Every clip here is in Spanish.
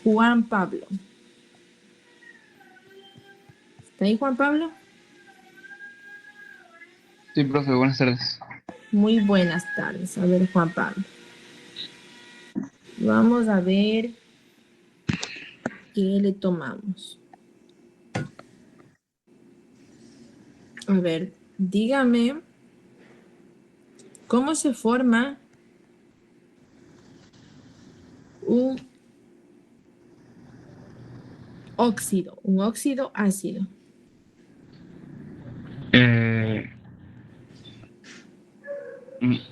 Juan Pablo. ¿Está ahí Juan Pablo? Sí, profe, buenas tardes. Muy buenas tardes. A ver, Juan Pablo. Vamos a ver qué le tomamos. A ver, dígame cómo se forma un un óxido ácido. Eh,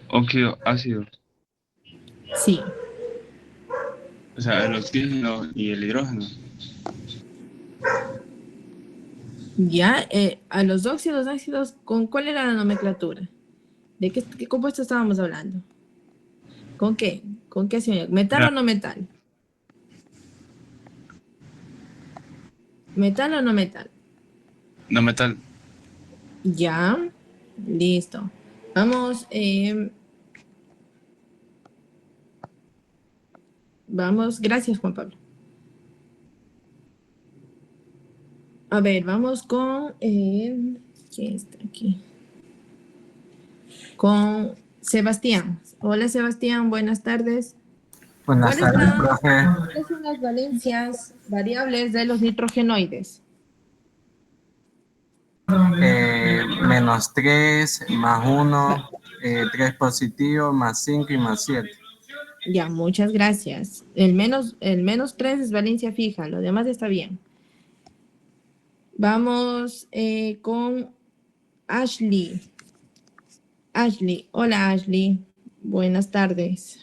Óxido ácido, Sí, o sea, el oxígeno y el hidrógeno. ya, a los óxidos ácidos, ¿con cuál era la nomenclatura? ¿De qué compuesto estábamos hablando? ¿Con qué? ¿Con qué se ¿Metal Era o no metal? ¿Metal o no metal? no metal. Ya, listo. Vamos, vamos, gracias Juan Pablo. A ver, vamos con, ¿quién está aquí? Con Sebastián. Hola Sebastián, buenas tardes. Buenas ¿Cuáles tardes, son, profe. ¿Cuáles son las valencias variables de los nitrogenoides? -3, Va- +1, 3 positivo, +5 y +7. Ya, muchas gracias. El menos 3 es valencia fija, lo demás está bien. Vamos con Ashley. Ashley, hola Ashley, buenas tardes.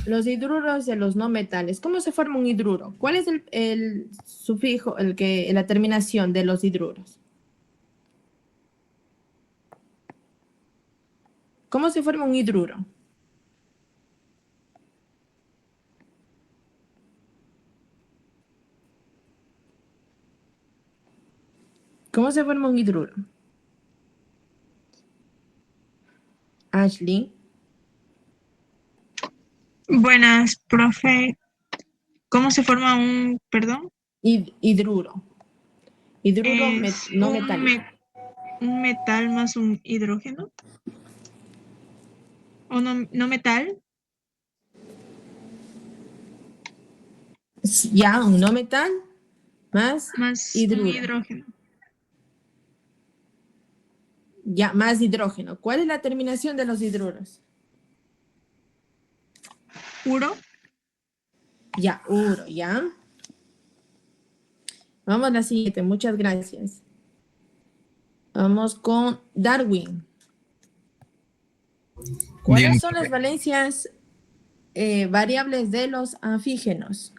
Los hidruros de los no metales. ¿Cómo se forma un hidruro? ¿Cuál es el sufijo, la terminación de los hidruros? ¿Cómo se forma un hidruro? ¿Cómo se forma un hidruro? Ashley, Buenas, profe. ¿Cómo se forma perdón? hidruro. Hidruro Es no metálico. un metal más un hidrógeno. ¿O no metal? Ya, un no metal más Más un hidruro. hidrógeno. Ya, más hidrógeno. ¿Cuál es la terminación de los hidruros? Puro. Ya, uro, ya. Vamos a la siguiente, muchas gracias. Vamos con Darwin. ¿Cuáles Bien, son las valencias variables de los anfígenos?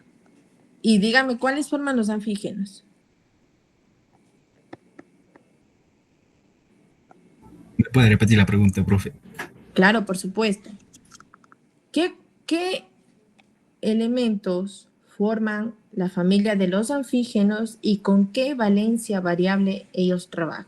Y dígame, ¿cuáles forman los anfígenos? ¿me puede repetir la pregunta, profe? Claro, por supuesto. ¿Qué elementos forman la familia de los anfígenos y con qué valencia variable ellos trabajan?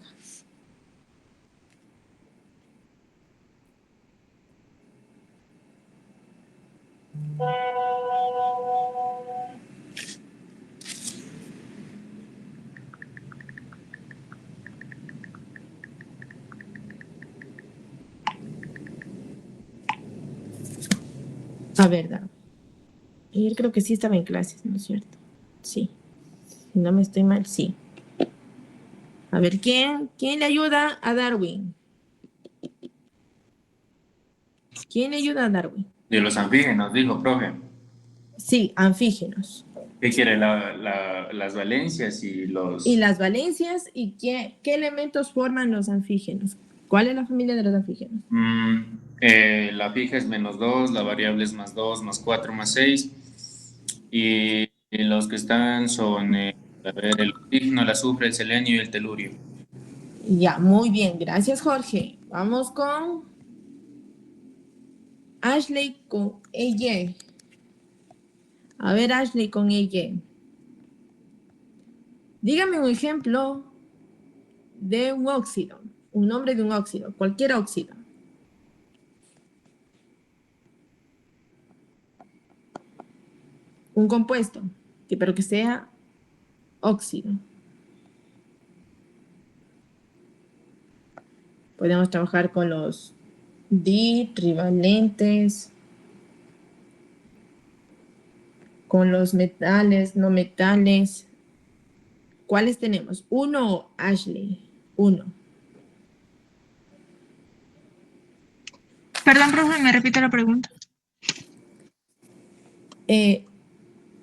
A ver, Darwin. Yo creo que sí estaba en clases, ¿no es cierto? Sí. Si no me estoy mal, sí. A ver, ¿quién le ayuda a Darwin? ¿Quién le ayuda a Darwin? De los anfígenos, dijo, profe. Sí, anfígenos. ¿Qué quiere? Las valencias y Y los... las valencias y qué elementos forman los anfígenos. ¿Cuál es la familia de los anfígenos? La fija es -2, la variable es +2, +4, +6. Y los que están son, a ver, el oxígeno, el azufre, el selenio y el telurio. Ya, muy bien, gracias Jorge. Vamos con Ashley con ella. A ver, Ashley con ella. Dígame un ejemplo de un óxido, un nombre de un óxido, cualquier óxido. un compuesto, pero que sea óxido. Podemos trabajar con los trivalentes, con los metales, no metales. ¿Cuáles tenemos? Uno, Ashley. Uno. Perdón, profe, me repite la pregunta.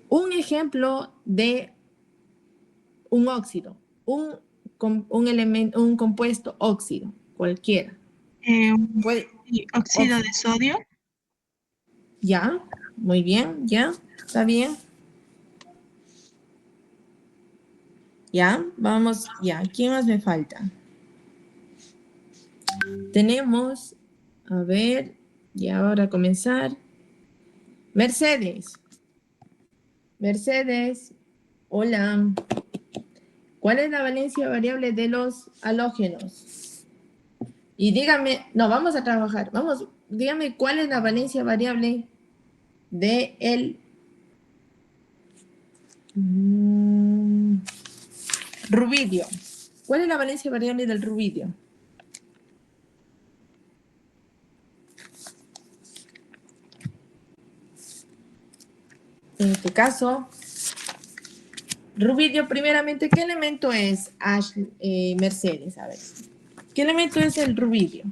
Un ejemplo de un óxido, un elemento, un compuesto óxido, cualquiera. Puede, Óxido de sodio. ya, muy bien, ya, está bien. Ya, vamos, ya, ¿quién más me falta? Tenemos, a ver, ya ahora comenzar. Mercedes. Mercedes, hola. ¿Cuál es la valencia variable de los halógenos? Y dígame, no, vamos a trabajar, vamos, dígame cuál es la valencia variable de el rubidio. ¿Cuál es la valencia variable del rubidio? En este caso, rubidio, primeramente, ¿qué elemento es Mercedes? A ver, ¿qué elemento es el rubidio?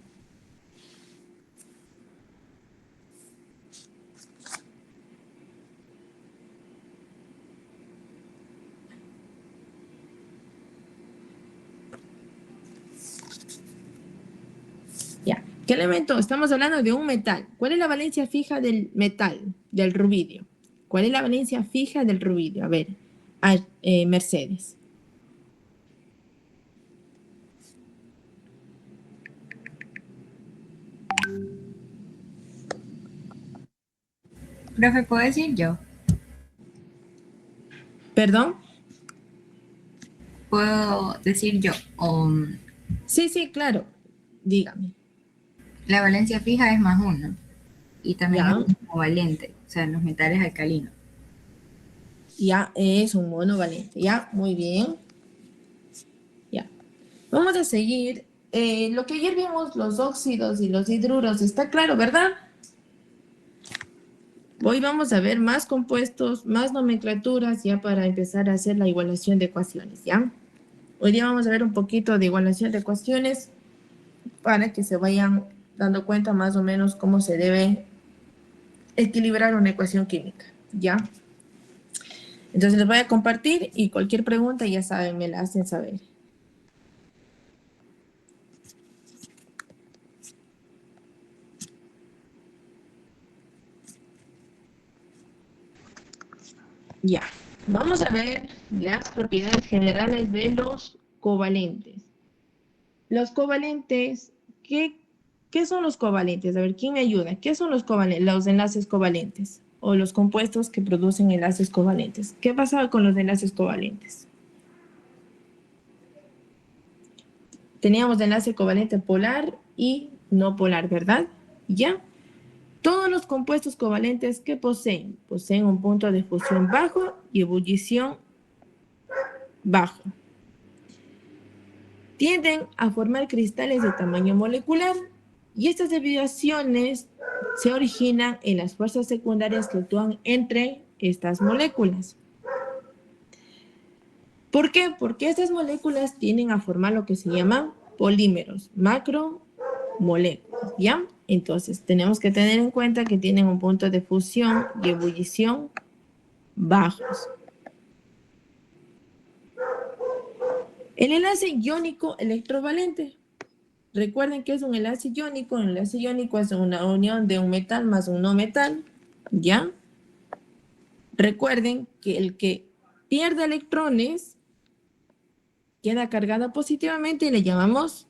Ya, ¿qué elemento? Estamos hablando de un metal. ¿Cuál es la valencia fija del metal, del rubidio? ¿Cuál es la valencia fija del rubidio? A ver, Mercedes. Profe, ¿puedo decir yo? ¿Perdón? ¿Puedo decir yo? Sí, sí, claro. Dígame. La valencia fija es +1 y también Ya. es un covalente, o sea, en los metales alcalinos. Ya, es un monovalente. Ya, muy bien. Ya. Vamos a seguir. Lo que ayer vimos, los óxidos y los hidruros, está claro, ¿verdad? Hoy vamos a ver más compuestos, más nomenclaturas, ya para empezar a hacer la igualación de ecuaciones, ¿ya? Hoy día vamos a ver un poquito de igualación de ecuaciones para que se vayan dando cuenta más o menos cómo se debe equilibrar una ecuación química, ¿ya? Entonces les voy a compartir y cualquier pregunta, ya saben, me la hacen saber. Ya, vamos a ver las propiedades generales de los covalentes. Los covalentes, ¿qué son los covalentes? A ver, ¿quién me ayuda? ¿Qué son los covalentes? Los enlaces covalentes o los compuestos que producen enlaces covalentes. ¿Qué pasa con los enlaces covalentes? Teníamos enlace covalente polar y no polar, ¿verdad? ¿Ya? Todos los compuestos covalentes que poseen un punto de fusión bajo y ebullición bajo. Tienden a formar cristales de tamaño molecular y estas desviaciones se originan en las fuerzas secundarias que actúan entre estas moléculas. ¿Por qué? Porque estas moléculas tienden a formar lo que se llaman polímeros, macromoléculas, ¿ya? Entonces, tenemos que tener en cuenta que tienen un punto de fusión y ebullición bajos. El enlace iónico electrovalente. Recuerden que es un enlace iónico. Un enlace iónico es una unión de un metal más un no metal, ¿ya? Recuerden que el que pierde electrones queda cargado positivamente y le llamamos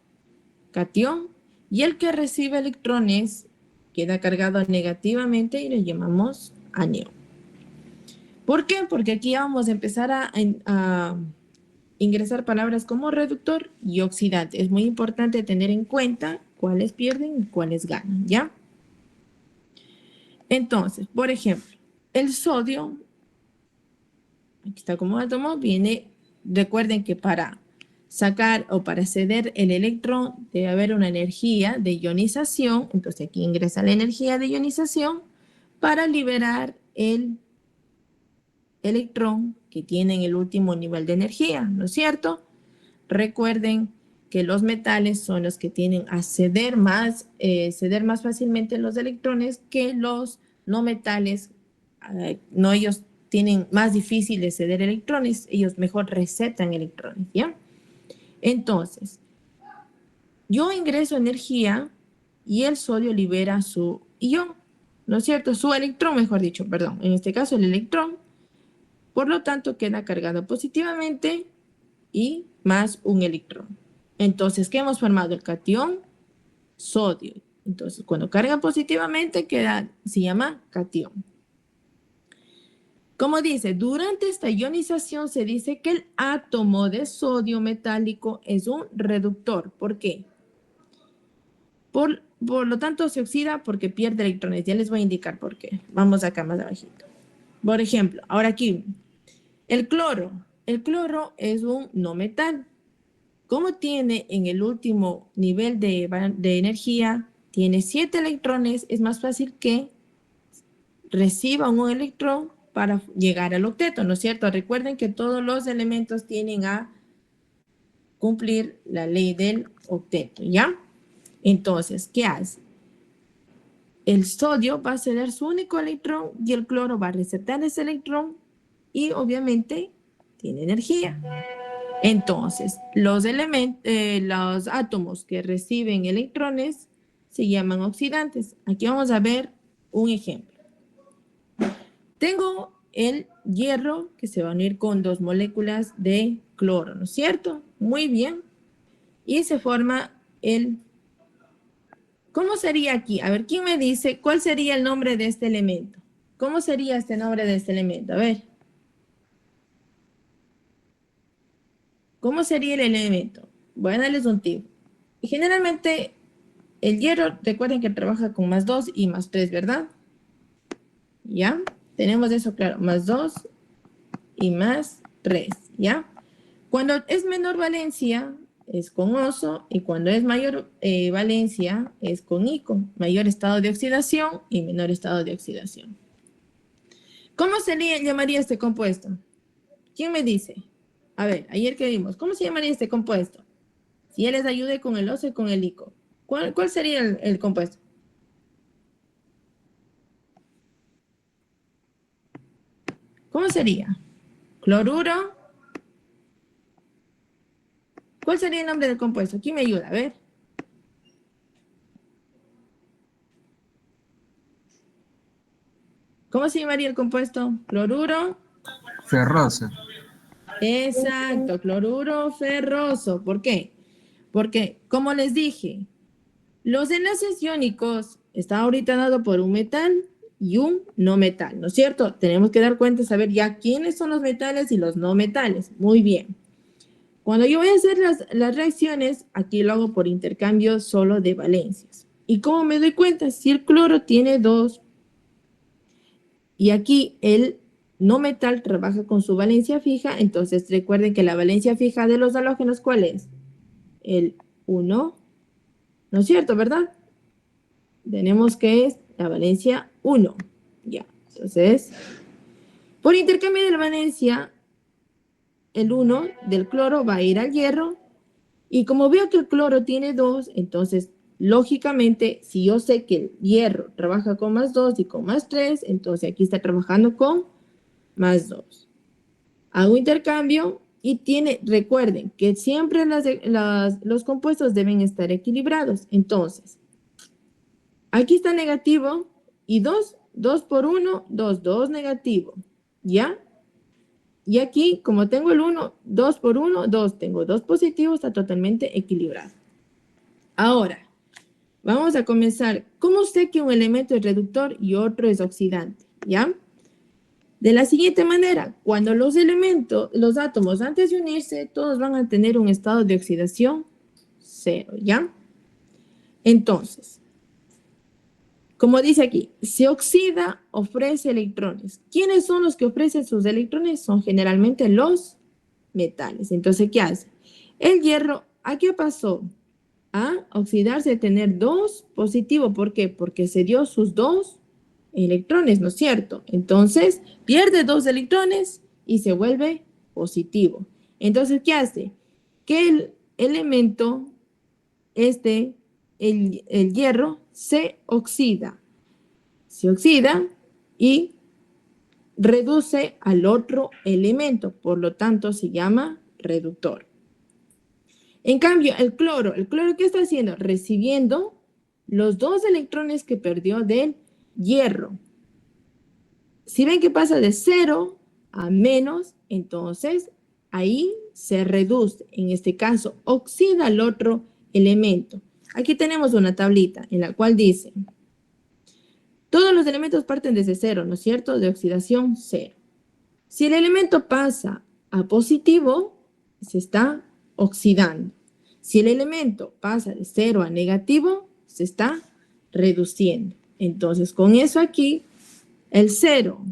catión. Y el que recibe electrones queda cargado negativamente y le llamamos anión. ¿Por qué? Porque aquí vamos a empezar a ingresar palabras como reductor y oxidante. Es muy importante tener en cuenta cuáles pierden y cuáles ganan, ¿ya? Entonces, por ejemplo, el sodio aquí está como átomo, viene, recuerden que para sacar o para ceder el electrón debe haber una energía de ionización, entonces aquí ingresa la energía de ionización para liberar el electrón que tiene en el último nivel de energía, ¿no es cierto? Recuerden que los metales son los que tienen a ceder más fácilmente los electrones que los no metales. No, ellos tienen más difícil de ceder electrones, ellos mejor receptan electrones, ¿ya? Entonces, yo ingreso energía y el sodio libera su ion, ¿no es cierto? Su electrón, mejor dicho, perdón. En este caso, el electrón. Por lo tanto, queda cargado positivamente y más un electrón. Entonces, ¿qué hemos formado? El catión sodio. Entonces, cuando carga positivamente, se llama catión. Como dice, durante esta ionización se dice que el átomo de sodio metálico es un reductor. ¿Por qué? Por lo tanto, se oxida porque pierde electrones. Ya les voy a indicar por qué. Vamos acá más abajito. Por ejemplo, ahora aquí, el cloro. El cloro es un no metal. Como tiene en el último nivel de energía, tiene 7 electrones, es más fácil que reciba un electrón para llegar al octeto, ¿no es cierto? Recuerden que todos los elementos tienen a cumplir la ley del octeto, ¿ya? Entonces, ¿qué hace? El sodio va a ceder su único electrón y el cloro va a receptar ese electrón y obviamente tiene energía. Entonces, los átomos que reciben electrones se llaman oxidantes. Aquí vamos a ver un ejemplo. Tengo el hierro que se va a unir con 2 moléculas de cloro, ¿no es cierto? Muy bien. Y se forma el... ¿Cómo sería aquí? A ver, ¿quién me dice cuál sería el nombre de este elemento? ¿Cómo sería este nombre de este elemento? A ver. ¿Cómo sería el elemento? Voy a darles un tip. Generalmente, el hierro, recuerden que trabaja con +2 y +3, ¿verdad? ¿Ya? Tenemos eso claro, +2 y +3, ¿ya? Cuando es menor valencia, es con oso, y cuando es mayor valencia, es con ico, mayor estado de oxidación y menor estado de oxidación. ¿Cómo se llamaría este compuesto? ¿Quién me dice? A ver, ayer que vimos, ¿cómo se llamaría este compuesto? Si él les ayude con el oso y con el ico. ¿Cuál sería el compuesto? ¿Cómo sería? Cloruro. ¿Cuál sería el nombre del compuesto? ¿Quién me ayuda? A ver. ¿Cómo se llamaría el compuesto? Cloruro. Ferroso. Exacto, cloruro ferroso. ¿Por qué? Porque, como les dije, los enlaces iónicos están ahorita dados por un metal y un no metal, ¿no es cierto? Tenemos que dar cuenta, saber ya quiénes son los metales y los no metales. Muy bien. Cuando yo voy a hacer las reacciones, aquí lo hago por intercambio solo de valencias. ¿Y cómo me doy cuenta? Si el cloro tiene 2 y aquí el no metal trabaja con su valencia fija, entonces recuerden que la valencia fija de los halógenos, ¿cuál es? El 1, ¿no es cierto, verdad? Tenemos que es la valencia 1, ya. Entonces, por intercambio de la valencia, el 1 del cloro va a ir al hierro, y como veo que el cloro tiene 2, entonces, lógicamente, si yo sé que el hierro trabaja con +2 y con +3, entonces aquí está trabajando con +2. Hago intercambio y recuerden que siempre los compuestos deben estar equilibrados. Entonces, aquí está negativo y 2 por 1, 2 negativo, ¿ya? Y aquí, como tengo el 1, 2 por 1, 2, tengo 2 positivos, está totalmente equilibrado. Ahora, vamos a comenzar. ¿Cómo sé que un elemento es reductor y otro es oxidante? ¿Ya? De la siguiente manera, cuando los átomos antes de unirse, todos van a tener un estado de oxidación 0, ¿ya? Entonces, Como dice aquí, se oxida, ofrece electrones. ¿Quiénes son los que ofrecen sus electrones? Son generalmente los metales. Entonces, ¿qué hace? El hierro, ¿a qué pasó? A oxidarse, tener 2 positivo. ¿Por qué? Porque se dio sus 2 electrones, ¿no es cierto? Entonces, pierde 2 electrones y se vuelve positivo. Entonces, ¿qué hace? Que el elemento, el hierro, se oxida y reduce al otro elemento, por lo tanto se llama reductor. En cambio, el cloro, ¿qué está haciendo? Recibiendo los 2 electrones que perdió del hierro. Si ven que pasa de 0 a menos, entonces ahí se reduce, en este caso oxida al otro elemento. Aquí tenemos una tablita en la cual dice, todos los elementos parten desde 0, ¿no es cierto? De oxidación 0. Si el elemento pasa a positivo, se está oxidando. Si el elemento pasa de 0 a negativo, se está reduciendo. Entonces, con eso aquí, el 0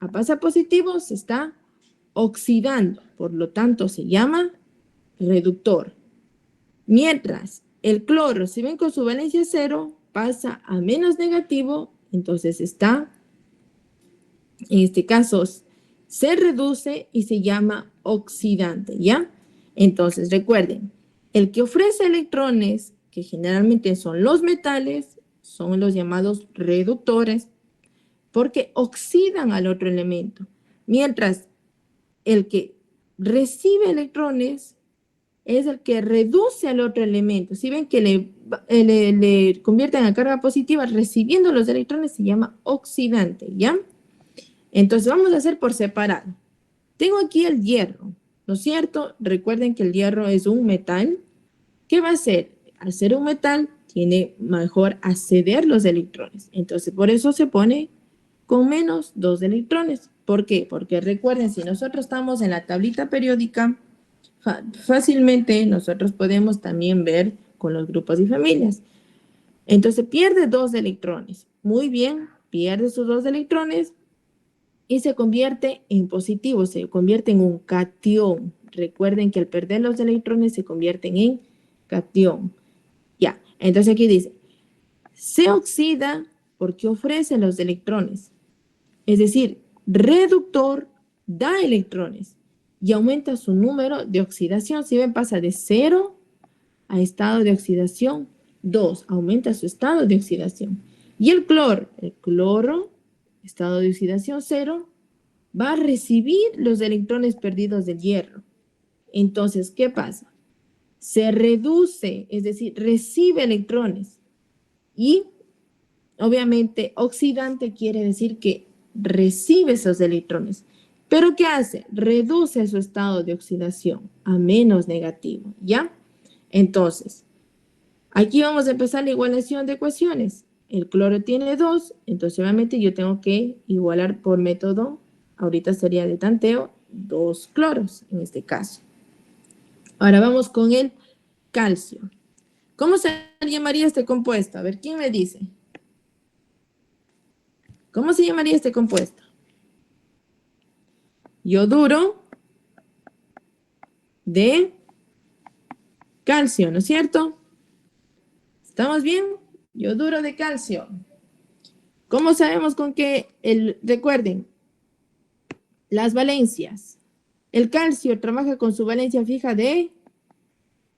a pasa positivo se está oxidando. Por lo tanto, se llama reductor. Mientras el cloro, si ven con su valencia 0, pasa a menos negativo, entonces está, en este caso, se reduce y se llama oxidante, ¿ya? Entonces, recuerden, el que ofrece electrones, que generalmente son los metales, son los llamados reductores, porque oxidan al otro elemento. Mientras el que recibe electrones es el que reduce al otro elemento. Si ven que le convierten a carga positiva recibiendo los electrones, se llama oxidante, ¿ya? Entonces vamos a hacer por separado. Tengo aquí el hierro, ¿no es cierto? Recuerden que el hierro es un metal. ¿Qué va a hacer? Al ser un metal, tiene mejor acceder los electrones. Entonces, por eso se pone con menos 2 electrones. ¿Por qué? Porque recuerden, si nosotros estamos en la tablita periódica, fácilmente nosotros podemos también ver con los grupos y familias. Entonces, pierde 2 electrones. Muy bien, pierde sus 2 electrones y se convierte en positivo, se convierte en un catión. Recuerden que al perder los electrones se convierten en catión. Ya, entonces aquí dice, se oxida porque ofrece los electrones. Es decir, reductor da electrones y aumenta su número de oxidación. Si ven, pasa de 0 a estado de oxidación 2, aumenta su estado de oxidación. Y el cloro, estado de oxidación 0, va a recibir los electrones perdidos del hierro. Entonces, ¿qué pasa? Se reduce, es decir, recibe electrones. Y, obviamente, oxidante quiere decir que recibe esos electrones. ¿Pero qué hace? Reduce su estado de oxidación a menos negativo, ¿ya? Entonces, aquí vamos a empezar la igualación de ecuaciones. El cloro tiene 2, entonces obviamente yo tengo que igualar por método, ahorita sería de tanteo, 2 cloros en este caso. Ahora vamos con el calcio. ¿Cómo se llamaría este compuesto? A ver, ¿quién me dice? ¿Cómo se llamaría este compuesto? Yoduro de calcio, ¿no es cierto? ¿Estamos bien? Yoduro de calcio. ¿Cómo sabemos con qué? Recuerden, las valencias. El calcio trabaja con su valencia fija de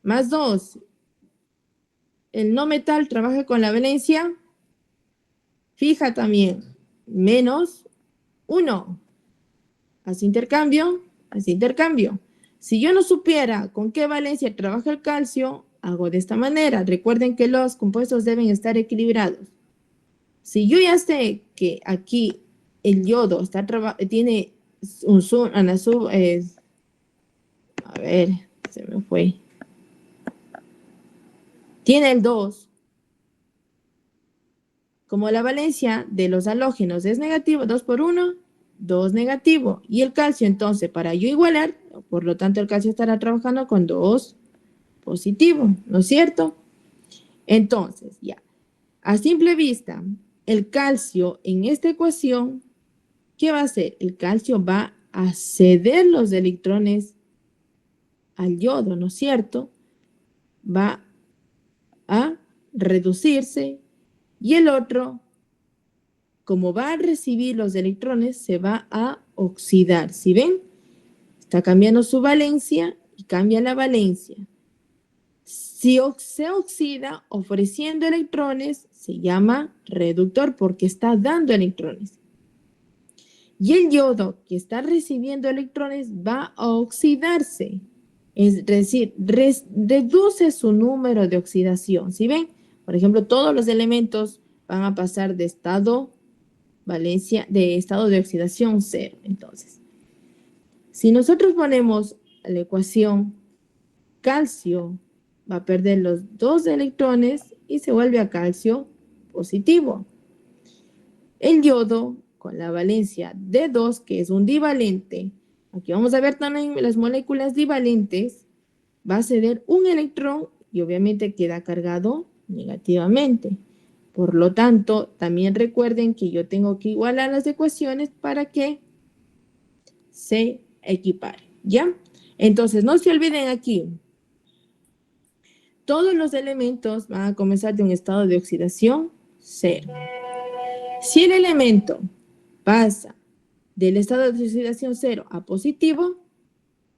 más 2. El no metal trabaja con la valencia fija también, menos 1. Hace intercambio, hace intercambio. Si yo no supiera con qué valencia trabaja el calcio, hago de esta manera. Recuerden que los compuestos deben estar equilibrados. Si yo ya sé que aquí el yodo tiene un a ver, se me fue. Tiene el 2. Como la valencia de los halógenos es negativo, 2 por 1, 2 negativo. Y el calcio, entonces, para yo igualar, por lo tanto, el calcio estará trabajando con 2 positivo, ¿no es cierto? Entonces, ya. A simple vista, el calcio en esta ecuación, ¿qué va a hacer? El calcio va a ceder los electrones al yodo, ¿no es cierto? Va a reducirse y el otro, como va a recibir los electrones, se va a oxidar. ¿Sí ven? Está cambiando su valencia y cambia la valencia. Si se oxida ofreciendo electrones, se llama reductor porque está dando electrones. Y el yodo que está recibiendo electrones va a oxidarse. Es decir, reduce su número de oxidación. ¿Sí ven? Por ejemplo, todos los elementos van a pasar de estado de oxidación 0. Entonces, si nosotros ponemos la ecuación calcio, va a perder los 2 electrones y se vuelve a calcio positivo. El yodo, con la valencia de 2, que es un divalente, aquí vamos a ver también las moléculas divalentes, va a ceder un electrón y obviamente queda cargado negativamente. Por lo tanto, también recuerden que yo tengo que igualar las ecuaciones para que se equiparen, ¿ya? Entonces, no se olviden aquí, todos los elementos van a comenzar de un estado de oxidación 0. Si el elemento pasa del estado de oxidación 0 a positivo,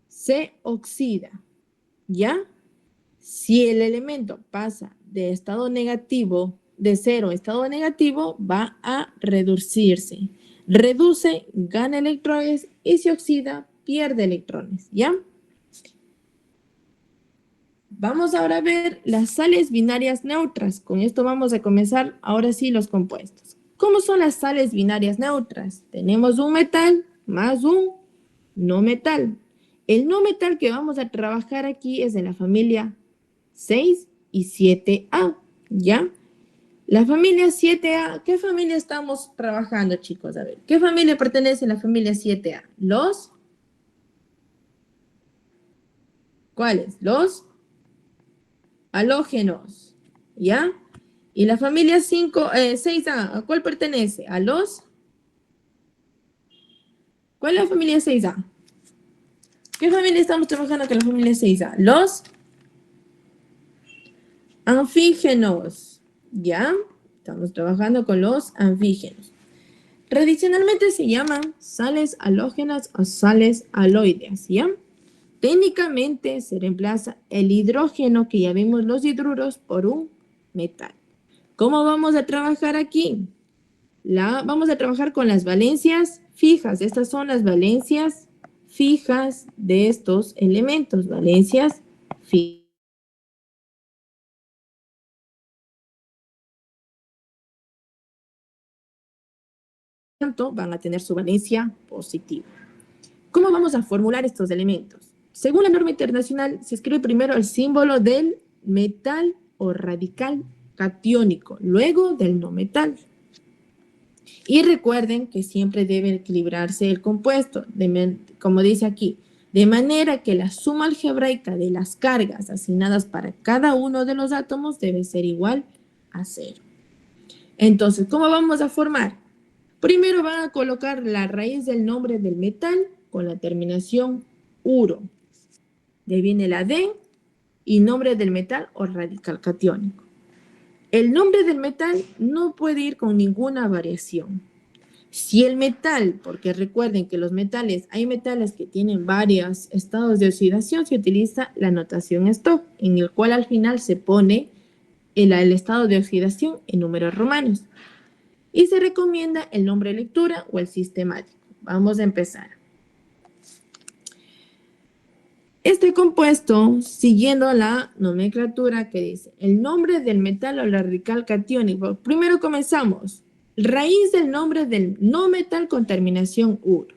se oxida, ¿ya? Si el elemento pasa de estado negativo, de 0 a estado negativo, va a reducirse. Reduce, gana electrones y se oxida, pierde electrones, ¿ya? Vamos ahora a ver las sales binarias neutras. Con esto vamos a comenzar ahora sí los compuestos. ¿Cómo son las sales binarias neutras? Tenemos un metal más un no metal. El no metal que vamos a trabajar aquí es de la familia 6 y 7A, ¿ya? La familia 7A, ¿qué familia estamos trabajando, chicos? A ver, ¿qué familia pertenece a la familia 7A? Los... ¿Cuáles? Los halógenos, ¿ya? Y la familia 6A, ¿a cuál pertenece? A los... ¿Cuál es la familia 6A? ¿Qué familia estamos trabajando con la familia 6A? Los anfígenos, ¿ya? Estamos trabajando con los anfígenos. Tradicionalmente se llaman sales halógenas o sales aloideas, ¿ya? Técnicamente se reemplaza el hidrógeno, que ya vimos los hidruros, por un metal. ¿Cómo vamos a trabajar aquí? Vamos a trabajar con las valencias fijas. Estas son las valencias fijas de estos elementos. Valencias fijas. Van a tener su valencia positiva. ¿Cómo vamos a formular estos elementos? Según la norma internacional, se escribe primero el símbolo del metal o radical catiónico, luego del no metal. Y recuerden que siempre debe equilibrarse el compuesto, como dice aquí, de manera que la suma algebraica de las cargas asignadas para cada uno de los átomos debe ser igual a 0. Entonces, ¿cómo vamos a formar? Primero van a colocar la raíz del nombre del metal con la terminación uro. De ahí viene la D y nombre del metal o radical catiónico. El nombre del metal no puede ir con ninguna variación. Si el metal, porque recuerden que los metales, hay metales que tienen varios estados de oxidación, se utiliza la notación Stoch, en el cual al final se pone el estado de oxidación en números romanos. Y se recomienda el nombre de lectura o el sistemático. Vamos a empezar. Este compuesto, siguiendo la nomenclatura que dice, el nombre del metal o la radical catiónico. Primero comenzamos. Raíz del nombre del no metal con terminación uro.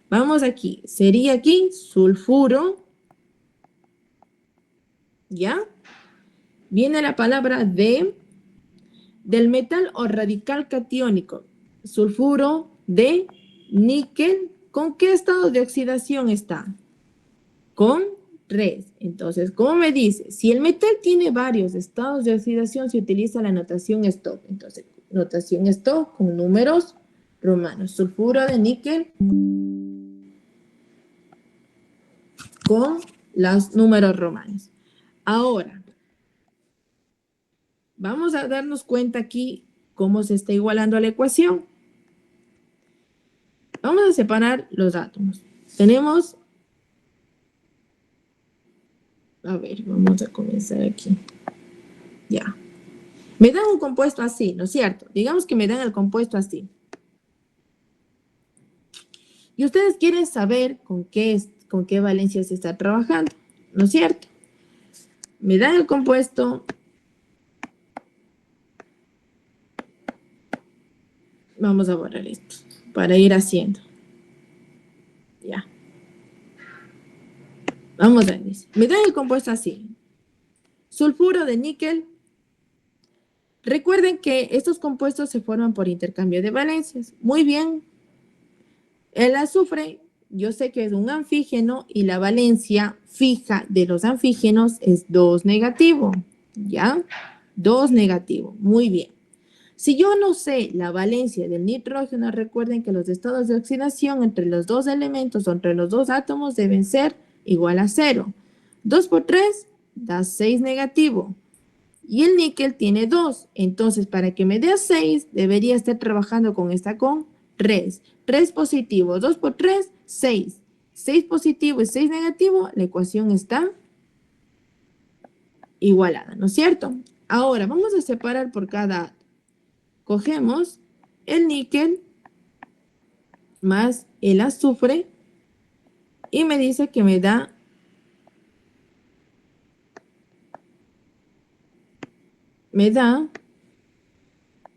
Vamos aquí. Sería aquí sulfuro. ¿Ya? Viene la palabra del metal o radical catiónico. Sulfuro de níquel. ¿Con qué estado de oxidación está? Con 3. Entonces, ¿cómo me dice? Si el metal tiene varios estados de oxidación, se utiliza la notación Stoch. Entonces, notación esto con números romanos. Sulfuro de níquel con los números romanos. Ahora, vamos a darnos cuenta aquí cómo se está igualando la ecuación. Vamos a separar los átomos. Tenemos, a ver, vamos a comenzar aquí. Ya. Me dan un compuesto así, ¿no es cierto? Digamos que me dan el compuesto así. Y ustedes quieren saber con qué valencia se está trabajando, ¿no es cierto? Me dan el compuesto. Vamos a borrar esto para ir haciendo. Ya. Vamos a ver. Me dan el compuesto así. Sulfuro de níquel. Recuerden que estos compuestos se forman por intercambio de valencias. Muy bien. El azufre, yo sé que es un anfígeno y la valencia fija de los anfígenos es 2 negativo. ¿Ya? 2 negativo. Muy bien. Si yo no sé la valencia del nitrógeno, recuerden que los estados de oxidación entre los dos elementos o entre los dos átomos deben ser igual a 0. 2 por 3 da 6 negativo. Y el níquel tiene 2. Entonces, para que me dé 6, debería estar trabajando con esta con 3. 3 positivo, 2 por 3, 6. 6 positivo y 6 negativo, la ecuación está igualada, ¿no es cierto? Ahora, vamos a separar por cada átomo. Cogemos el níquel más el azufre y me dice que me da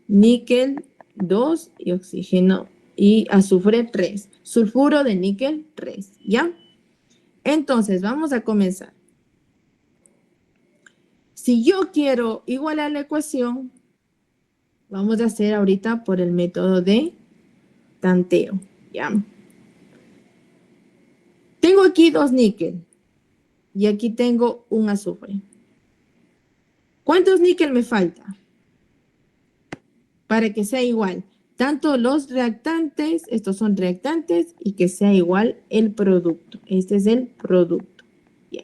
níquel 2 y oxígeno y azufre 3. Sulfuro de níquel 3, ¿ya? Entonces, vamos a comenzar. Si yo quiero igualar la ecuación, vamos a hacer ahorita por el método de tanteo, ¿ya? Tengo aquí 2 níquel y aquí tengo un azufre. ¿Cuántos níquel me falta? Para que sea igual. Tanto los reactantes, estos son reactantes, y que sea igual el producto. Este es el producto. ¿Ya?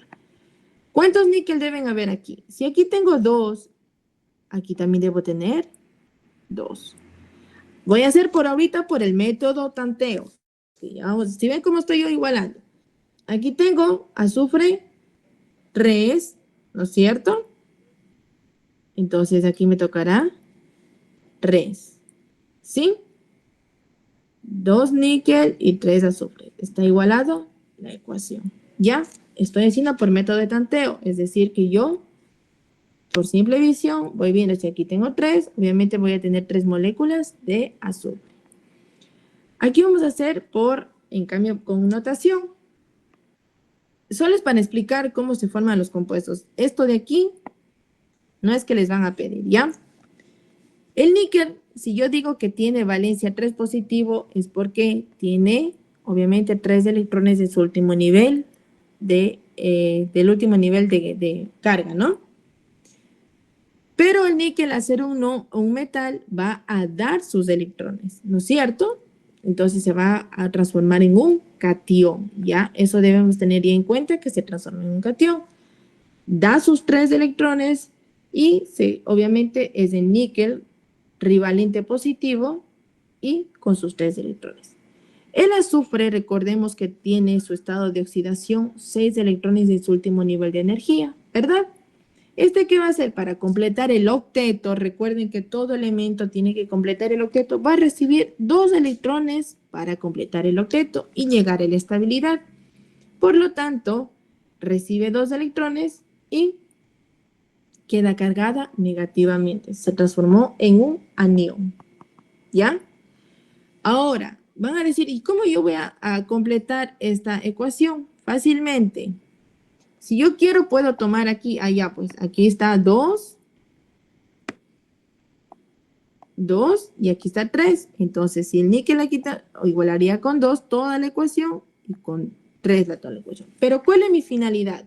¿Cuántos níquel deben haber aquí? Si aquí tengo 2, aquí también debo tener 2. Voy a hacer por ahorita por el método tanteo. ¿Sí? Vamos, si ven cómo estoy yo igualando. Aquí tengo azufre 3, ¿no es cierto? Entonces aquí me tocará 3. ¿Sí? 2 níquel y 3 azufre. Está igualado la ecuación. ¿Ya? Estoy haciendo por método de tanteo. Es decir, que yo, por simple visión, voy viendo si aquí tengo 3. Obviamente voy a tener 3 moléculas de azufre. Aquí vamos a hacer en cambio, con notación. Solo es para explicar cómo se forman los compuestos. Esto de aquí no es que les van a pedir, ¿ya? El níquel, si yo digo que tiene valencia 3 positivo, es porque tiene, obviamente, 3 electrones de su último nivel, del último nivel de carga, ¿no? Pero el níquel, al ser un metal, va a dar sus electrones, ¿no es cierto? Entonces se va a transformar en un catión, ¿ya? Eso debemos tener en cuenta, que se transforma en un catión. Da sus 3 electrones y obviamente es el níquel rivalente positivo y con sus 3 electrones. El azufre, recordemos que tiene su estado de oxidación 6 electrones de su último nivel de energía, ¿verdad? ¿Qué va a hacer? Para completar el octeto, recuerden que todo elemento tiene que completar el octeto, va a recibir 2 electrones para completar el octeto y llegar a la estabilidad. Por lo tanto, recibe 2 electrones y queda cargada negativamente. Se transformó en un anión. ¿Ya? Ahora, van a decir, ¿y cómo yo voy a completar esta ecuación? Fácilmente. Si yo quiero, puedo tomar aquí, pues aquí está 2, y aquí está 3. Entonces, si el níquel la quita, igualaría con 2 toda la ecuación y con 3 toda la ecuación. Pero, ¿cuál es mi finalidad?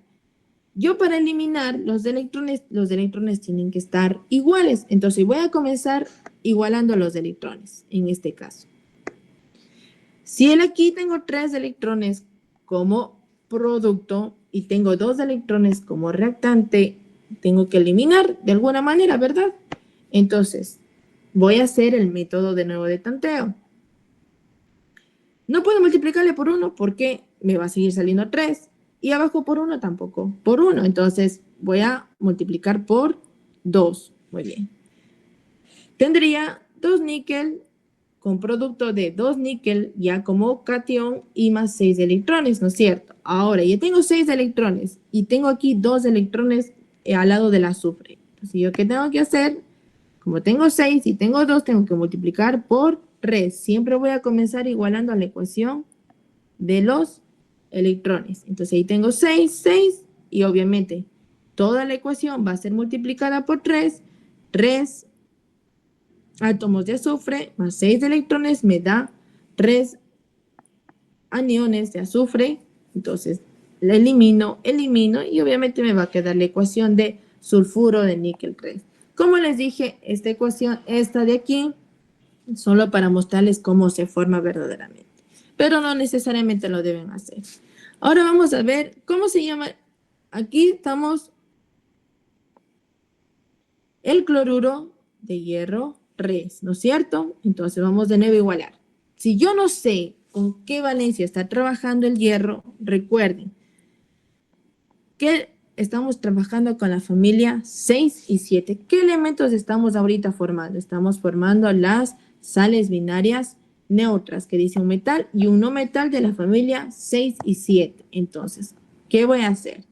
Yo para eliminar los electrones tienen que estar iguales. Entonces voy a comenzar igualando los electrones, en este caso. Si aquí tengo 3 electrones como producto y tengo 2 electrones como reactante, tengo que eliminar de alguna manera, ¿verdad? Entonces, voy a hacer el método de nuevo de tanteo. No puedo multiplicarle por 1 porque me va a seguir saliendo 3. Y abajo por 1 tampoco, por 1. Entonces, voy a multiplicar por 2. Muy bien. Tendría 2 níquel con producto de 2 níquel ya como catión y más 6 electrones, ¿no es cierto? Ahora, ya tengo 6 electrones y tengo aquí 2 electrones al lado del azufre. Entonces, ¿yo qué tengo que hacer? Como tengo 6 y tengo 2, tengo que multiplicar por 3. Siempre voy a comenzar igualando a la ecuación de los electrones. Entonces, ahí tengo 6, 6 y obviamente toda la ecuación va a ser multiplicada por 3. 3 átomos de azufre más 6 electrones me da 3 aniones de azufre. Entonces, la elimino y obviamente me va a quedar la ecuación de sulfuro de níquel 3. Como les dije, esta ecuación, esta de aquí, solo para mostrarles cómo se forma verdaderamente. Pero no necesariamente lo deben hacer. Ahora vamos a ver cómo se llama. Aquí estamos el cloruro de hierro 3, ¿no es cierto? Entonces vamos de nuevo a igualar. Si yo no sé con qué valencia está trabajando el hierro, recuerden que estamos trabajando con la familia 6 y 7. ¿Qué elementos estamos ahorita formando? Estamos formando las sales binarias neutras, que dice un metal y un no metal de la familia 6 y 7. Entonces, ¿qué voy a hacer?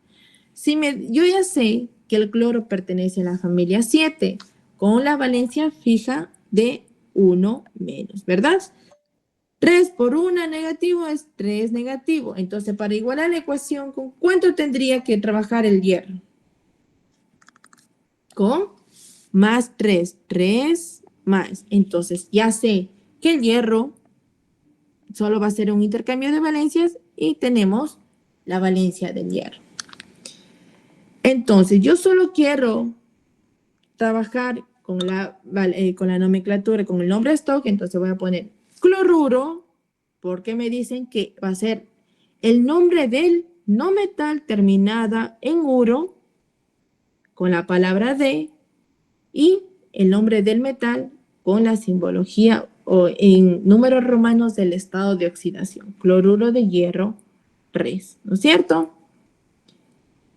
Yo ya sé que el cloro pertenece a la familia 7, con la valencia fija de 1 menos, ¿verdad? 3 por 1 negativo es 3 negativo. Entonces, para igualar la ecuación, ¿con cuánto tendría que trabajar el hierro? Con más 3. 3 más. Entonces, ya sé que el hierro solo va a ser un intercambio de valencias y tenemos la valencia del hierro. Entonces, yo solo quiero trabajar con la nomenclatura, con el nombre stock, entonces voy a poner cloruro, porque me dicen que va a ser el nombre del no metal terminada en uro, con la palabra de, y el nombre del metal con la simbología o en números romanos del estado de oxidación, cloruro de hierro 3, ¿no es cierto?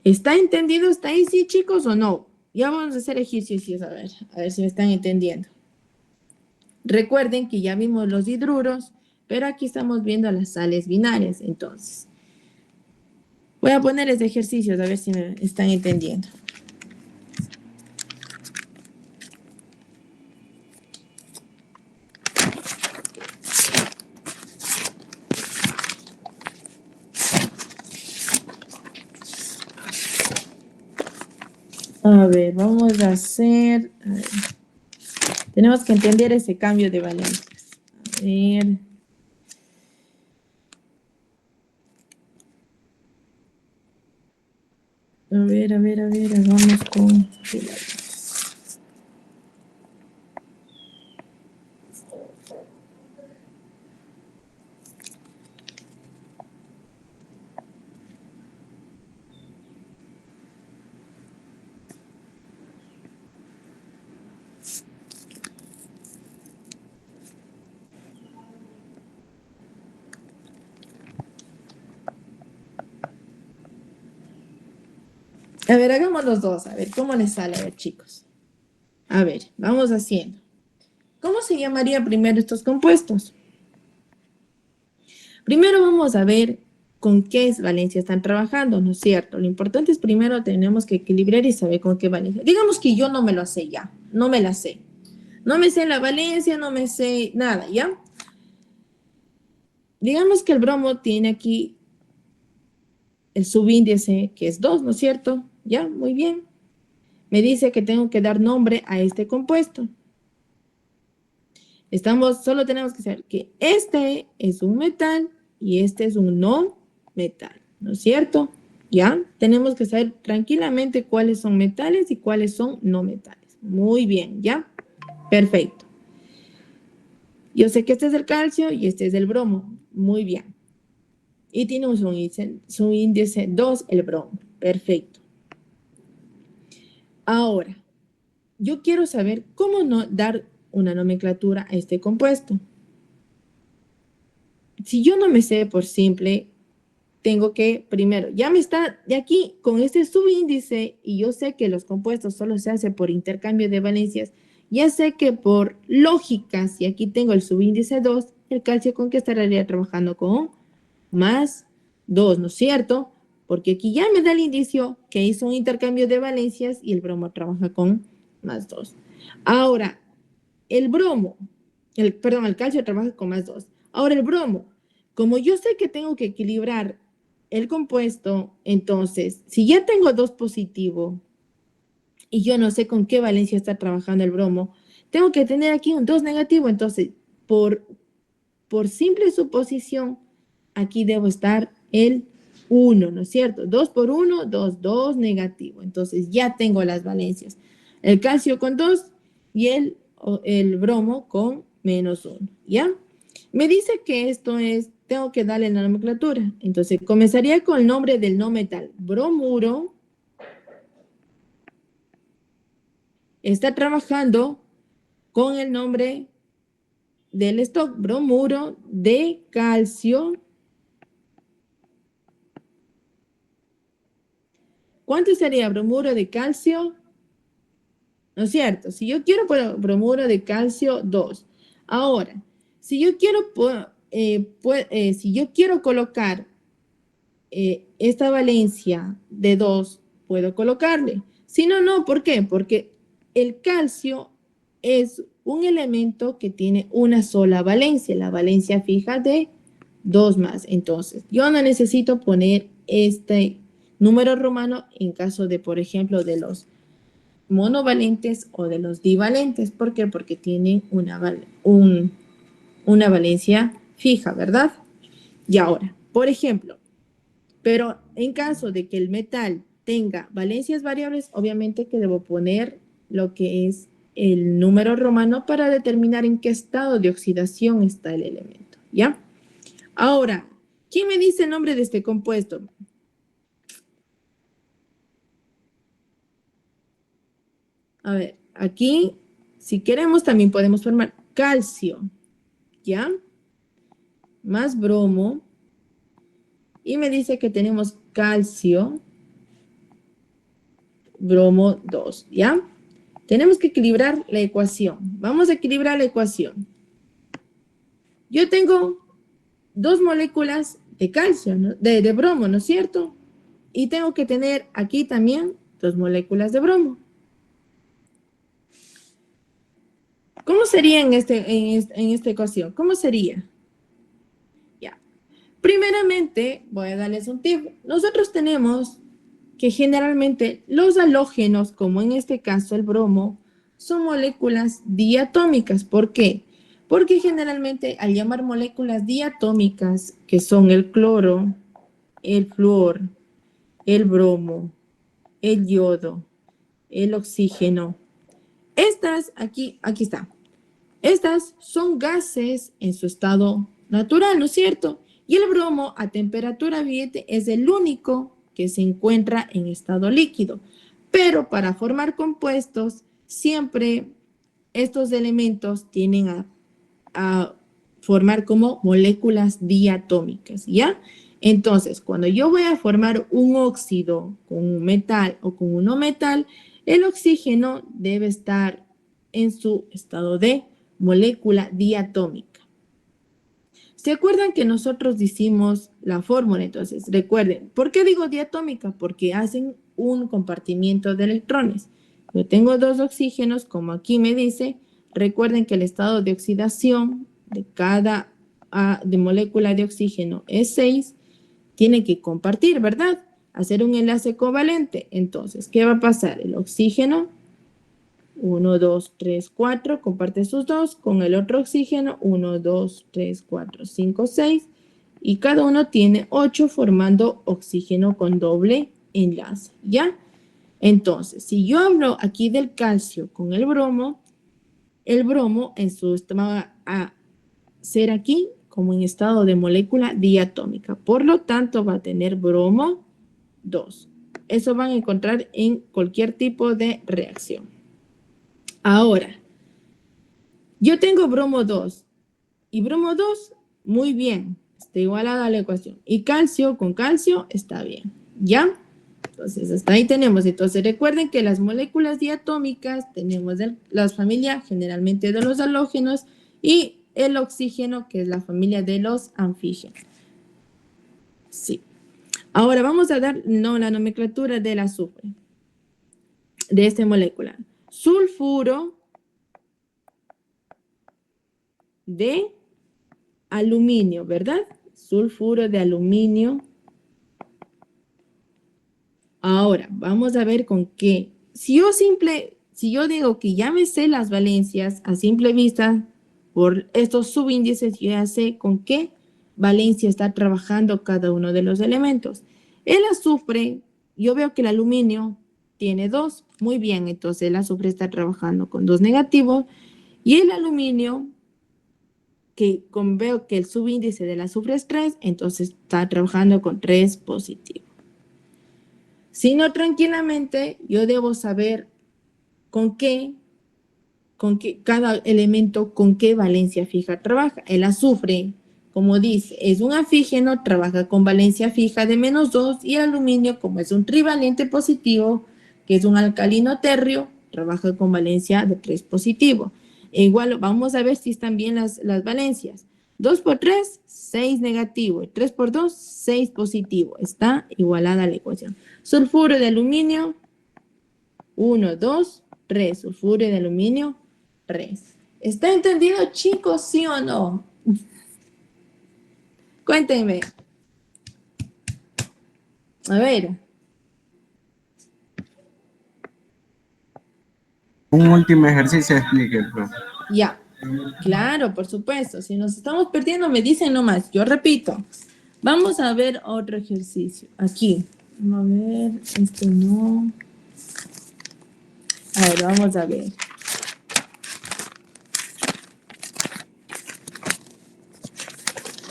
¿Está entendido? ¿Está ahí, sí, chicos, o no? Ya vamos a hacer ejercicios, a ver si me están entendiendo. Recuerden que ya vimos los hidruros, pero aquí estamos viendo las sales binarias, entonces. Voy a ponerles ejercicios, a ver si me están entendiendo. A ver, vamos a hacer... A ver. Tenemos que entender ese cambio de valencias. A ver... vamos con... A ver, hagamos los dos, a ver cómo les sale, a ver, chicos. A ver, vamos haciendo. ¿Cómo se llamaría primero estos compuestos? Primero vamos a ver con qué valencia están trabajando, ¿no es cierto? Lo importante es primero tenemos que equilibrar y saber con qué valencia. Digamos que yo no me lo sé ya, no me la sé. No me sé la valencia, no me sé nada, ¿ya? Digamos que el bromo tiene aquí el subíndice que es 2, ¿no es cierto? Ya, muy bien. Me dice que tengo que dar nombre a este compuesto. Solo tenemos que saber que este es un metal y este es un no metal, ¿no es cierto? Ya, tenemos que saber tranquilamente cuáles son metales y cuáles son no metales. Muy bien, ¿ya? Perfecto. Yo sé que este es el calcio y este es el bromo. Muy bien. Y tiene su índice 2, el bromo. Perfecto. Ahora, yo quiero saber cómo dar una nomenclatura a este compuesto. Si yo no me sé por simple, tengo que, primero, ya me está, de aquí, con este subíndice, y yo sé que los compuestos solo se hacen por intercambio de valencias, ya sé que por lógica, si aquí tengo el subíndice 2, el calcio con que estaría trabajando con más 2, ¿no es cierto? Porque aquí ya me da el indicio que hizo un intercambio de valencias y el bromo trabaja con más 2. Ahora, el bromo, el calcio trabaja con más 2. Ahora el bromo, como yo sé que tengo que equilibrar el compuesto, entonces, si ya tengo 2 positivo y yo no sé con qué valencia está trabajando el bromo, tengo que tener aquí un 2 negativo, entonces, por simple suposición, aquí debo estar el 1, ¿no es cierto? 2 por 1, 2, 2 negativo. Entonces ya tengo las valencias. El calcio con 2 y el bromo con menos 1, ¿ya? Me dice que esto es, tengo que darle la nomenclatura. Entonces comenzaría con el nombre del no metal. Bromuro está trabajando con el nombre del stock, bromuro de calcio. ¿Cuánto sería bromuro de calcio? ¿No es cierto? Si yo quiero bromuro de calcio, 2. Ahora, si yo quiero colocar esta valencia de 2, puedo colocarle. Si no, no. ¿Por qué? Porque el calcio es un elemento que tiene una sola valencia, la valencia fija de 2 más. Entonces, yo no necesito poner este número romano en caso de, por ejemplo, de los monovalentes o de los divalentes. ¿Por qué? Porque tienen una valencia fija, ¿verdad? Y ahora, por ejemplo, pero en caso de que el metal tenga valencias variables, obviamente que debo poner lo que es el número romano para determinar en qué estado de oxidación está el elemento, ¿ya? Ahora, ¿quién me dice el nombre de este compuesto? A ver, aquí, si queremos, también podemos formar calcio, ¿ya? Más bromo. Y me dice que tenemos calcio, bromo 2, ¿ya? Tenemos que equilibrar la ecuación. Vamos a equilibrar la ecuación. Yo tengo 2 moléculas de calcio, ¿no? de bromo, ¿no es cierto? Y tengo que tener aquí también 2 moléculas de bromo. ¿Cómo sería en esta ecuación? ¿Cómo sería? Ya. Primeramente, voy a darles un tip. Nosotros tenemos que generalmente los halógenos, como en este caso el bromo, son moléculas diatómicas. ¿Por qué? Porque generalmente al llamar moléculas diatómicas, que son el cloro, el flúor, el bromo, el yodo, el oxígeno, estas, aquí está. Estas son gases en su estado natural, ¿no es cierto? Y el bromo a temperatura ambiente es el único que se encuentra en estado líquido. Pero para formar compuestos, siempre estos elementos tienden a formar como moléculas diatómicas, ¿ya? Entonces, cuando yo voy a formar un óxido con un metal o con un no metal, el oxígeno debe estar en su estado de molécula diatómica. ¿Se acuerdan que nosotros hicimos la fórmula? Entonces, recuerden, ¿por qué digo diatómica? Porque hacen un compartimiento de electrones. Yo tengo 2 oxígenos, como aquí me dice. Recuerden que el estado de oxidación de cada de molécula de oxígeno es 6. Tiene que compartir, ¿verdad? Hacer un enlace covalente. Entonces, ¿qué va a pasar? El oxígeno 1, 2, 3, 4, comparte sus 2 con el otro oxígeno, 1, 2, 3, 4, 5, 6, y cada uno tiene 8 formando oxígeno con doble enlace, ¿ya? Entonces, si yo hablo aquí del calcio con el bromo en su estado ser aquí como en estado de molécula diatómica. Por lo tanto, va a tener bromo 2. Eso van a encontrar en cualquier tipo de reacción. Ahora, yo tengo bromo 2. Y bromo 2, muy bien. Está igualada a la ecuación. Y calcio con calcio está bien. ¿Ya? Entonces, hasta ahí tenemos. Entonces, recuerden que las moléculas diatómicas tenemos la familia generalmente de los halógenos y el oxígeno, que es la familia de los anfígenos. Sí. Ahora vamos a dar la nomenclatura del azufre, de esta molécula. Sulfuro de aluminio, ¿verdad? Sulfuro de aluminio. Ahora, vamos a ver con qué. Si yo digo que ya me sé las valencias a simple vista, por estos subíndices, yo ya sé con qué valencia está trabajando cada uno de los elementos. El azufre, yo veo que el aluminio tiene 2. Muy bien, entonces el azufre está trabajando con 2 negativos. Y el aluminio, veo que el subíndice del azufre es 3, entonces está trabajando con 3 positivos. Si no, tranquilamente, yo debo saber con qué cada elemento, con qué valencia fija trabaja. El azufre, como dice, es un anfígeno, trabaja con valencia fija de -2, y el aluminio, como es un trivalente positivo, que es un alcalino térreo, trabaja con valencia de 3 positivo. E igual, vamos a ver si están bien las valencias. 2 por 3, 6 negativo. 3 por 2, 6 positivo. Está igualada la ecuación. Sulfuro de aluminio, 1, 2, 3. Sulfuro de aluminio, 3. ¿Está entendido, chicos, sí o no? Cuéntenme. A ver. Un último ejercicio explique, profe. Ya. Claro, por supuesto. Si nos estamos perdiendo, me dicen nomás. Yo repito. Vamos a ver otro ejercicio. Aquí. A ver, este no. A ver, vamos a ver.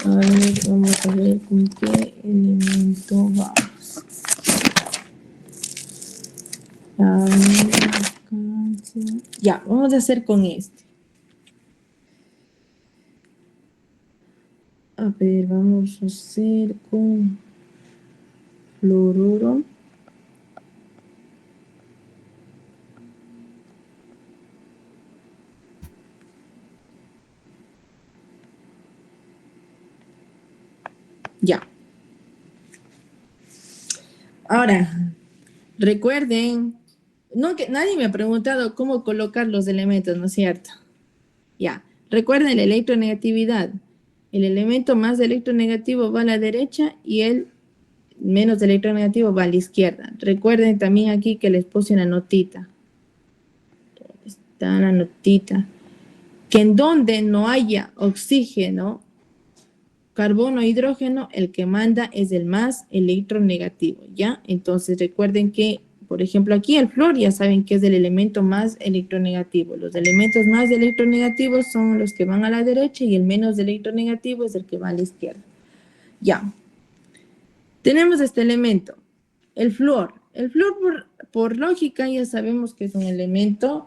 A ver, vamos a ver con qué elemento vamos. A ver, ya, vamos a hacer con este. A ver, vamos a hacer con fluoruro. Ya. Ahora, recuerden, no que nadie me ha preguntado cómo colocar los elementos, ¿no es cierto? Ya. Recuerden la electronegatividad. El elemento más electronegativo va a la derecha y el menos electronegativo va a la izquierda. Recuerden también aquí que les puse una notita. Está la notita. Que en donde no haya oxígeno, carbono, hidrógeno, el que manda es el más electronegativo, ¿ya? Entonces recuerden que, por ejemplo, aquí el flúor ya saben que es el elemento más electronegativo. Los elementos más electronegativos son los que van a la derecha y el menos electronegativo es el que va a la izquierda. Ya. Tenemos este elemento, el flúor. El flúor, por lógica, ya sabemos que es un elemento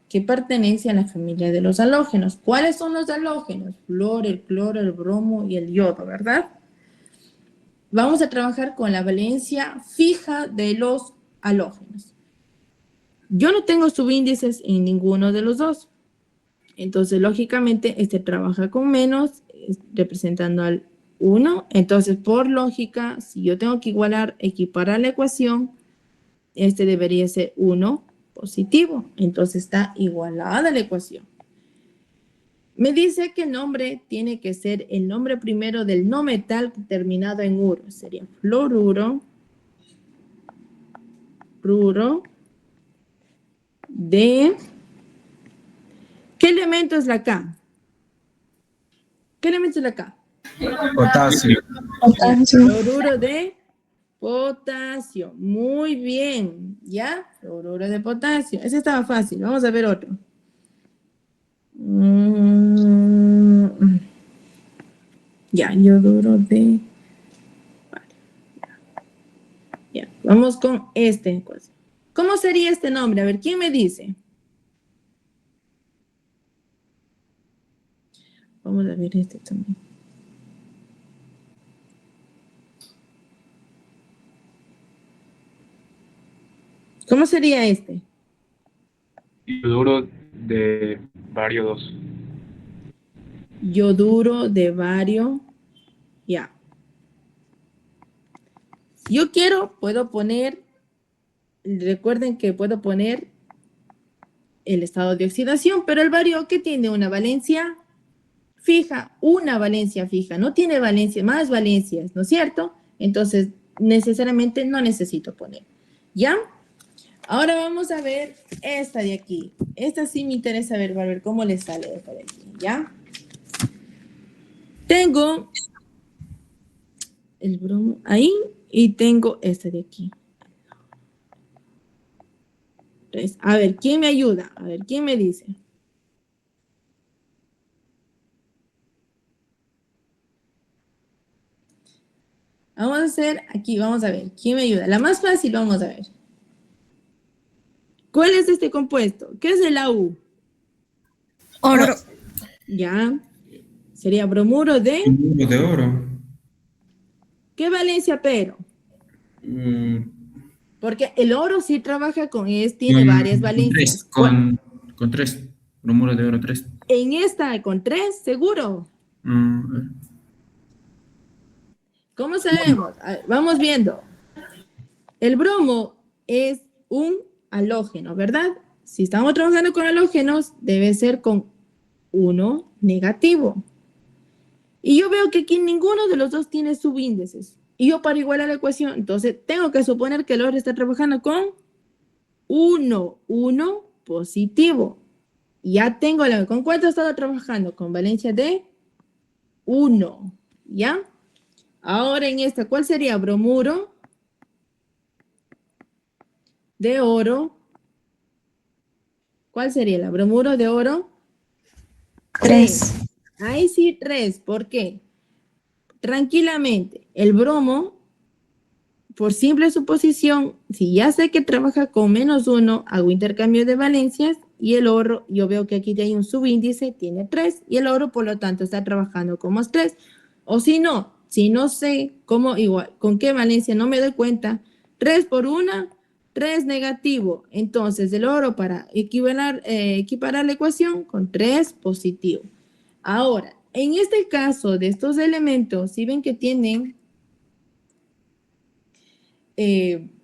que pertenece a la familia de los halógenos. ¿Cuáles son los halógenos? Flúor, el cloro, el bromo y el yodo, ¿verdad? Vamos a trabajar con la valencia fija de los halógenos. Yo no tengo subíndices en ninguno de los dos. Entonces, lógicamente, este trabaja con menos, representando al 1. Entonces, por lógica, si yo tengo que equiparar la ecuación, este debería ser 1 positivo. Entonces, está igualada la ecuación. Me dice que el nombre tiene que ser el nombre primero del no metal terminado en uro. Sería fluoruro, de... ¿Qué elemento es la K? ¿Qué elemento es la K? Potasio. Fluoruro de potasio. Muy bien. ¿Ya? Fluoruro de potasio. Ese estaba fácil. Vamos a ver otro. Ya, yoduro de bario. Ya, vamos con este. ¿Cómo sería este nombre? A ver, ¿quién me dice? Vamos a ver este también. ¿Cómo sería este? Yoduro de bario 2. Yoduro de bario. Ya. Si yo quiero, puedo poner, recuerden que puedo poner el estado de oxidación, pero el bario que tiene una valencia fija, no tiene valencia, más valencias, ¿no es cierto? Entonces, necesariamente no necesito poner. ¿Ya? Ahora vamos a ver esta de aquí. Esta sí me interesa ver, para ver cómo le sale de por aquí, ¿ya? Tengo el bromo ahí y tengo esta de aquí. Entonces, a ver, ¿quién me ayuda? A ver, ¿quién me dice? Vamos a hacer aquí, vamos a ver, ¿quién me ayuda? La más fácil, vamos a ver. ¿Cuál es este compuesto? ¿Qué es el AU? Oro. Ya. Sería bromuro de... Bromuro de oro. ¿Qué valencia, pero? Porque el oro sí trabaja tiene varias valencias. Con 3. Bromuro de oro 3. En esta con 3, seguro. ¿Cómo sabemos? Vamos viendo. El bromo es un halógeno, ¿verdad? Si estamos trabajando con halógenos, debe ser con 1 negativo. Y yo veo que aquí ninguno de los dos tiene subíndices. Y yo para igualar la ecuación, entonces tengo que suponer que el oro está trabajando con 1 positivo. Ya tengo ¿con cuánto he estado trabajando? Con valencia de 1, ¿ya? Ahora en esta, ¿cuál sería? Bromuro de oro. ¿Cuál sería la bromuro de oro? 3. Ahí sí 3. ¿Por qué? Tranquilamente, el bromo, por simple suposición, si ya sé que trabaja con -1, hago intercambio de valencias y el oro, yo veo que aquí hay un subíndice, tiene 3 y el oro, por lo tanto, está trabajando con +3. O si no sé cómo igual, con qué valencia no me doy cuenta, 3 por 1, 3 negativo. Entonces, el oro para equiparar la ecuación con 3 positivo. Ahora, en este caso de estos elementos, si ven que tienen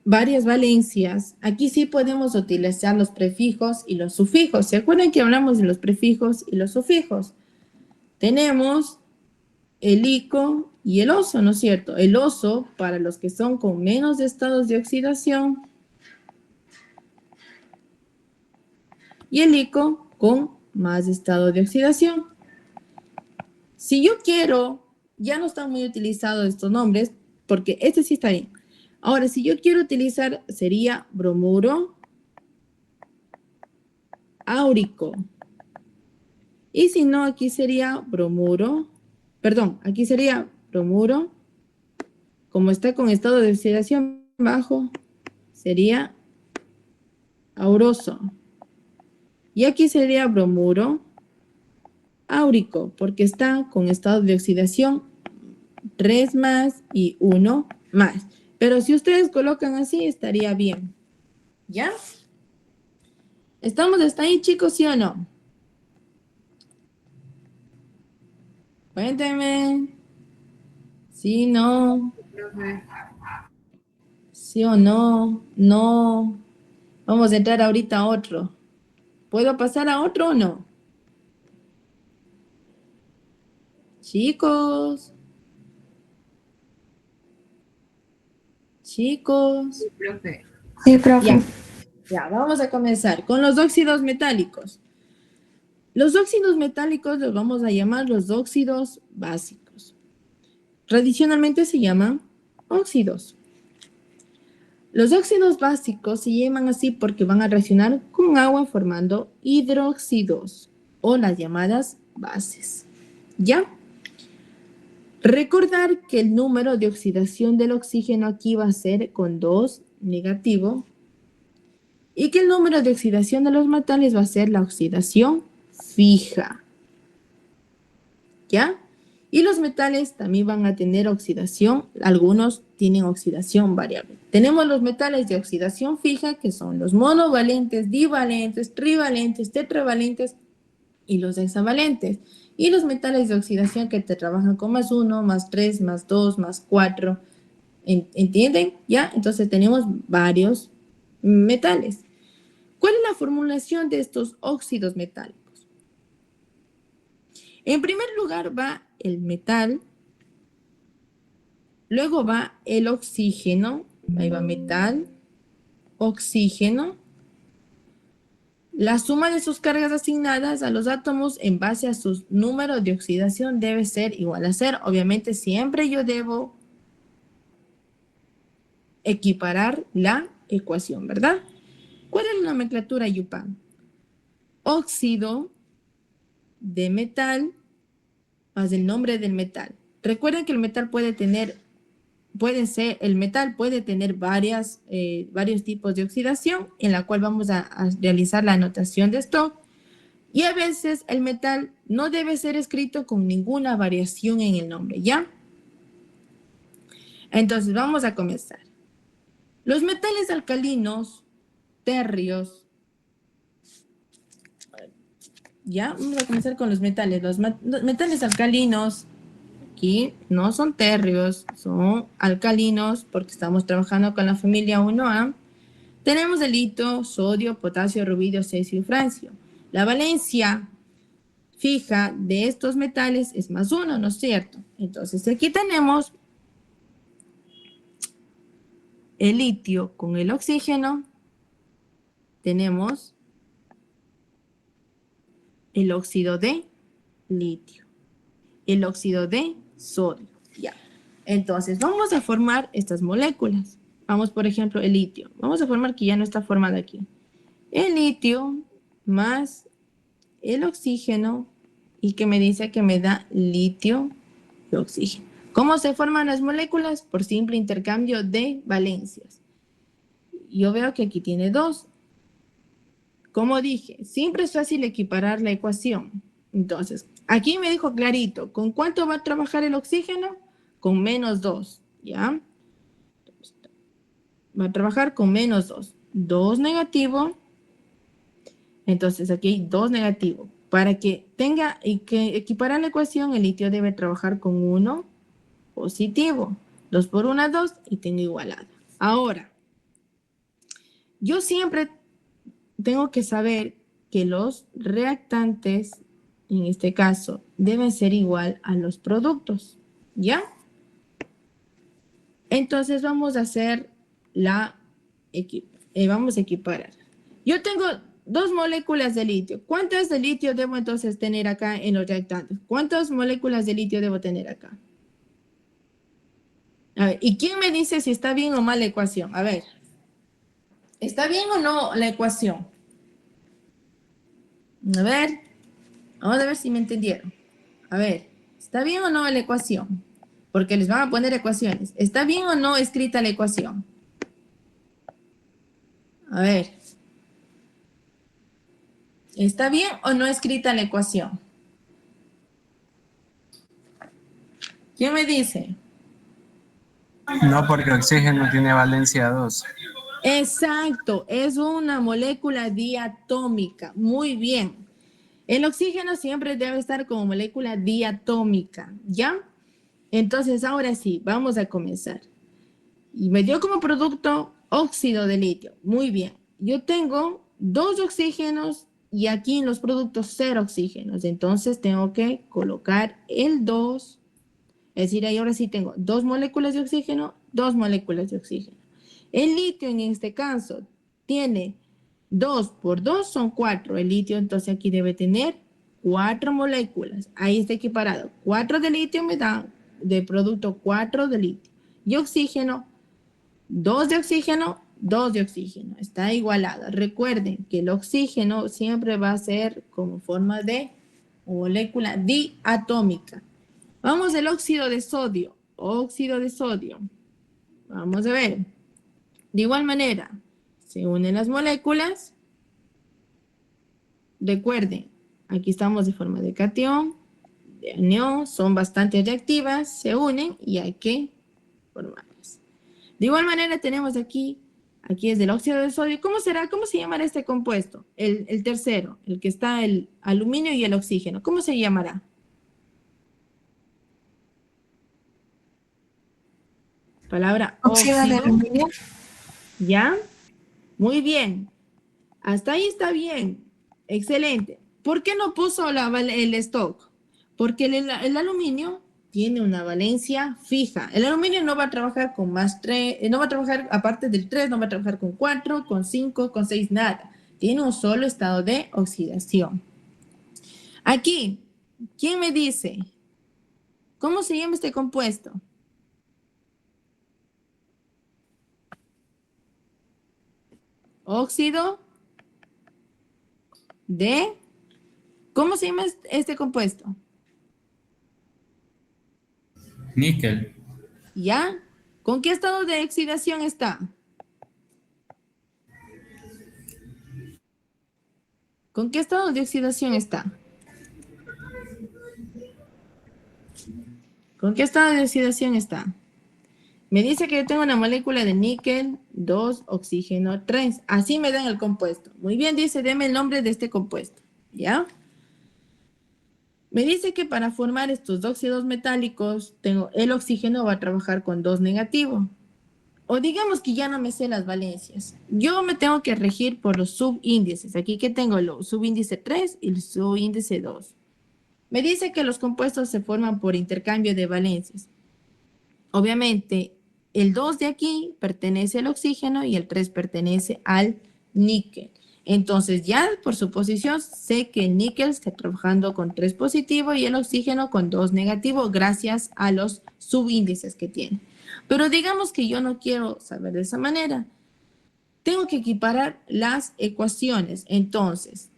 varias valencias, aquí sí podemos utilizar los prefijos y los sufijos. ¿Se acuerdan que hablamos de los prefijos y los sufijos? Tenemos el ico y el oso, ¿no es cierto? El oso para los que son con menos estados de oxidación y el ico con más estado de oxidación. Si yo quiero, ya no están muy utilizados estos nombres, porque este sí está bien. Ahora, si yo quiero utilizar, sería bromuro áurico. Y si no, aquí sería aquí sería bromuro, como está con estado de oxidación bajo, sería auroso. Y aquí sería bromuro áurico, porque está con estado de oxidación 3 más y 1 más. Pero si ustedes colocan así, estaría bien. ¿Ya? ¿Estamos hasta ahí, chicos, sí o no? Cuéntenme. ¿Sí, no? ¿Sí o no? No. Vamos a entrar ahorita a otro. ¿Puedo pasar a otro o no? Chicos. Chicos. Profe. Sí, profe. Ya, vamos a comenzar con los óxidos metálicos. Los óxidos metálicos los vamos a llamar los óxidos básicos. Tradicionalmente se llaman óxidos. Los óxidos básicos se llaman así porque van a reaccionar con agua formando hidróxidos o las llamadas bases. ¿Ya? Recordar que el número de oxidación del oxígeno aquí va a ser con 2 negativo y que el número de oxidación de los metales va a ser la oxidación fija. ¿Ya? Y los metales también van a tener oxidación, algunos tienen oxidación variable. Tenemos los metales de oxidación fija, que son los monovalentes, divalentes, trivalentes, tetravalentes y los hexavalentes. Y los metales de oxidación que te trabajan con +1, +3, +2, +4. ¿Entienden? ¿Ya? Entonces tenemos varios metales. ¿Cuál es la formulación de estos óxidos metálicos? En primer lugar va el metal, luego va el oxígeno, ahí va metal, oxígeno. La suma de sus cargas asignadas a los átomos en base a su número de oxidación debe ser igual a 0. Obviamente siempre yo debo equiparar la ecuación, ¿verdad? ¿Cuál es la nomenclatura Yupan? Óxido de metal más el nombre del metal. Recuerden que el metal puede tener varios tipos de oxidación en la cual vamos a realizar la anotación de stock. Y a veces el metal no debe ser escrito con ninguna variación en el nombre, ¿ya? Entonces vamos a comenzar. Los metales alcalinos, térreos, ya, vamos a comenzar con los metales. Los metales alcalinos, aquí no son térreos, son alcalinos porque estamos trabajando con la familia 1A. Tenemos el litio, sodio, potasio, rubidio, cesio y francio. La valencia fija de estos metales es +1, ¿no es cierto? Entonces aquí tenemos el litio con el oxígeno. Tenemos el óxido de litio, el óxido de sodio. Ya. Entonces, vamos a formar estas moléculas. Vamos, por ejemplo, el litio. Vamos a formar que ya no está formado aquí. El litio más el oxígeno y que me dice que me da litio y oxígeno. ¿Cómo se forman las moléculas? Por simple intercambio de valencias. Yo veo que aquí tiene 2. Como dije, siempre es fácil equiparar la ecuación. Entonces, aquí me dijo clarito, ¿con cuánto va a trabajar el oxígeno? Con -2, ¿ya? Va a trabajar con -2. 2 negativo. Entonces, aquí hay 2 negativo. Para que tenga y que equiparar la ecuación, el litio debe trabajar con 1 positivo. 2 por 1, 2 y tengo igualada. Ahora, yo siempre tengo que saber que los reactantes, en este caso, deben ser igual a los productos, ¿ya? Entonces vamos a hacer vamos a equiparar. Yo tengo 2 moléculas de litio. ¿Cuántas de litio debo entonces tener acá en los reactantes? ¿Cuántas moléculas de litio debo tener acá? A ver, ¿y quién me dice si está bien o mal la ecuación? A ver. ¿Está bien o no la ecuación? A ver, vamos a ver si me entendieron. A ver, ¿está bien o no la ecuación? Porque les van a poner ecuaciones. ¿Está bien o no escrita la ecuación? A ver. ¿Está bien o no escrita la ecuación? ¿Quién me dice? No, porque oxígeno tiene valencia 2. Exacto, es una molécula diatómica. Muy bien. El oxígeno siempre debe estar como molécula diatómica, ¿ya? Entonces, ahora sí, vamos a comenzar. Y me dio como producto óxido de litio. Muy bien. Yo tengo 2 oxígenos y aquí en los productos 0 oxígenos. Entonces, tengo que colocar el 2. Es decir, ahí ahora sí tengo 2 moléculas de oxígeno, 2 moléculas de oxígeno. El litio en este caso tiene 2 por 2 son 4. El litio entonces aquí debe tener 4 moléculas. Ahí está equiparado. 4 de litio me da de producto 4 de litio. Y oxígeno, 2 de oxígeno, 2 de oxígeno. Está igualado. Recuerden que el oxígeno siempre va a ser como forma de molécula diatómica. Vamos al óxido de sodio. Óxido de sodio. Vamos a ver. De igual manera, se unen las moléculas. Recuerden, aquí estamos de forma de cation, de anión, son bastante reactivas, se unen y hay que formarlas. De igual manera tenemos aquí es del óxido de sodio. ¿Cómo será? ¿Cómo se llamará este compuesto? El tercero, el que está el aluminio y el oxígeno. ¿Cómo se llamará? Palabra Óxido de óxido. aluminio. ¿Ya? Muy bien. Hasta ahí está bien. Excelente. ¿Por qué no puso el stock? Porque el aluminio tiene una valencia fija. El aluminio no va a trabajar con más 3, no va a trabajar aparte del 3, no va a trabajar con 4, con 5, con 6, nada. Tiene un solo estado de oxidación. Aquí, ¿quién me dice? ¿Cómo se llama este compuesto? Óxido de... ¿Cómo se llama este compuesto? Níquel. ¿Ya? ¿Con qué estado de oxidación está? ¿Con qué estado de oxidación está? ¿Con qué estado de oxidación está? Me dice que yo tengo una molécula de níquel, 2, oxígeno, 3. Así me dan el compuesto. Muy bien, dice, deme el nombre de este compuesto. ¿Ya? Me dice que para formar estos óxidos metálicos, el oxígeno va a trabajar con 2 negativo. O digamos que ya no me sé las valencias. Yo me tengo que regir por los subíndices. Aquí que tengo el subíndice 3 y el subíndice 2. Me dice que los compuestos se forman por intercambio de valencias. Obviamente, el 2 de aquí pertenece al oxígeno y el 3 pertenece al níquel. Entonces, ya por su posición, sé que el níquel está trabajando con 3 positivo y el oxígeno con 2 negativo, gracias a los subíndices que tiene. Pero digamos que yo no quiero saber de esa manera. Tengo que equiparar las ecuaciones. Entonces,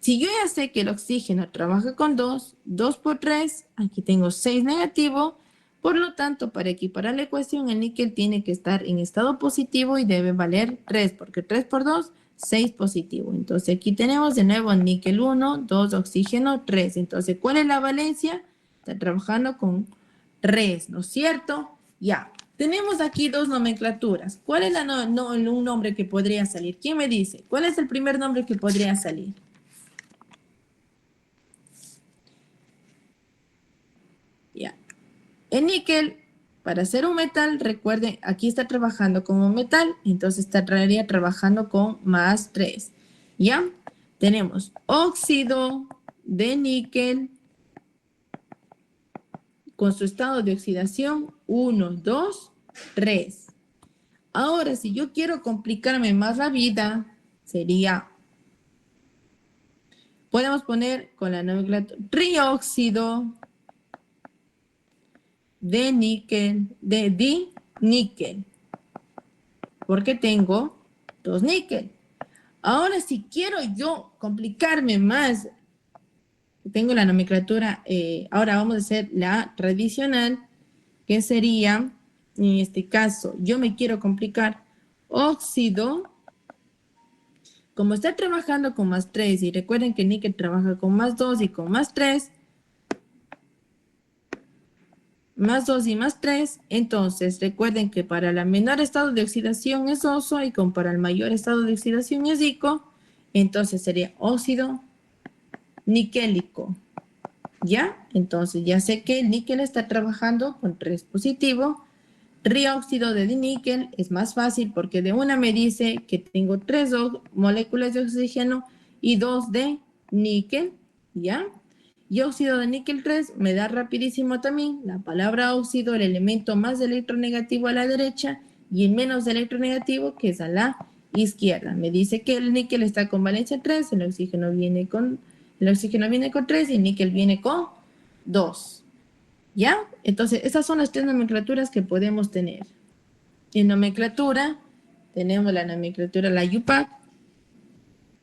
si yo ya sé que el oxígeno trabaja con 2, 2 por 3, aquí tengo 6 negativo, por lo tanto, para equiparar la ecuación, el níquel tiene que estar en estado positivo y debe valer 3, porque 3 por 2, 6 positivo. Entonces, aquí tenemos de nuevo níquel 1, 2, oxígeno, 3. Entonces, ¿cuál es la valencia? Está trabajando con 3, ¿no es cierto? Ya. Tenemos aquí dos nomenclaturas. ¿Cuál es un nombre que podría salir? ¿Quién me dice? ¿Cuál es el primer nombre que podría salir? Ya. El níquel, para ser un metal, recuerden, aquí está trabajando como un metal, entonces estaría trabajando con más 3. ¿Ya? Tenemos óxido de níquel con su estado de oxidación 1, 2, 3. Ahora, si yo quiero complicarme más la vida, sería, podemos poner con la nomenclatura trióxido de níquel, de diníquel, porque tengo 2 níquel. Ahora, si quiero yo complicarme más, tengo la nomenclatura, ahora vamos a hacer la tradicional, que sería, en este caso, yo me quiero complicar óxido, como está trabajando con más 3, y recuerden que níquel trabaja con más 2 y con más 3, más 2 y más 3, entonces recuerden que para el menor estado de oxidación es oso y para el mayor estado de oxidación es ico, entonces sería óxido niquélico. ¿Ya? Entonces ya sé que el níquel está trabajando con 3 positivo. Trióxido de diníquel es más fácil porque de una me dice que tengo 3 moléculas de oxígeno y 2 de níquel. ¿Ya? Y óxido de níquel 3 me da rapidísimo también la palabra óxido, el elemento más electronegativo a la derecha y el menos electronegativo que es a la izquierda. Me dice que el níquel está con valencia 3, el oxígeno viene con 3 y el níquel viene con 2. ¿Ya? Entonces, estas son las 3 nomenclaturas que podemos tener. En nomenclatura, tenemos la nomenclatura, la UPAC,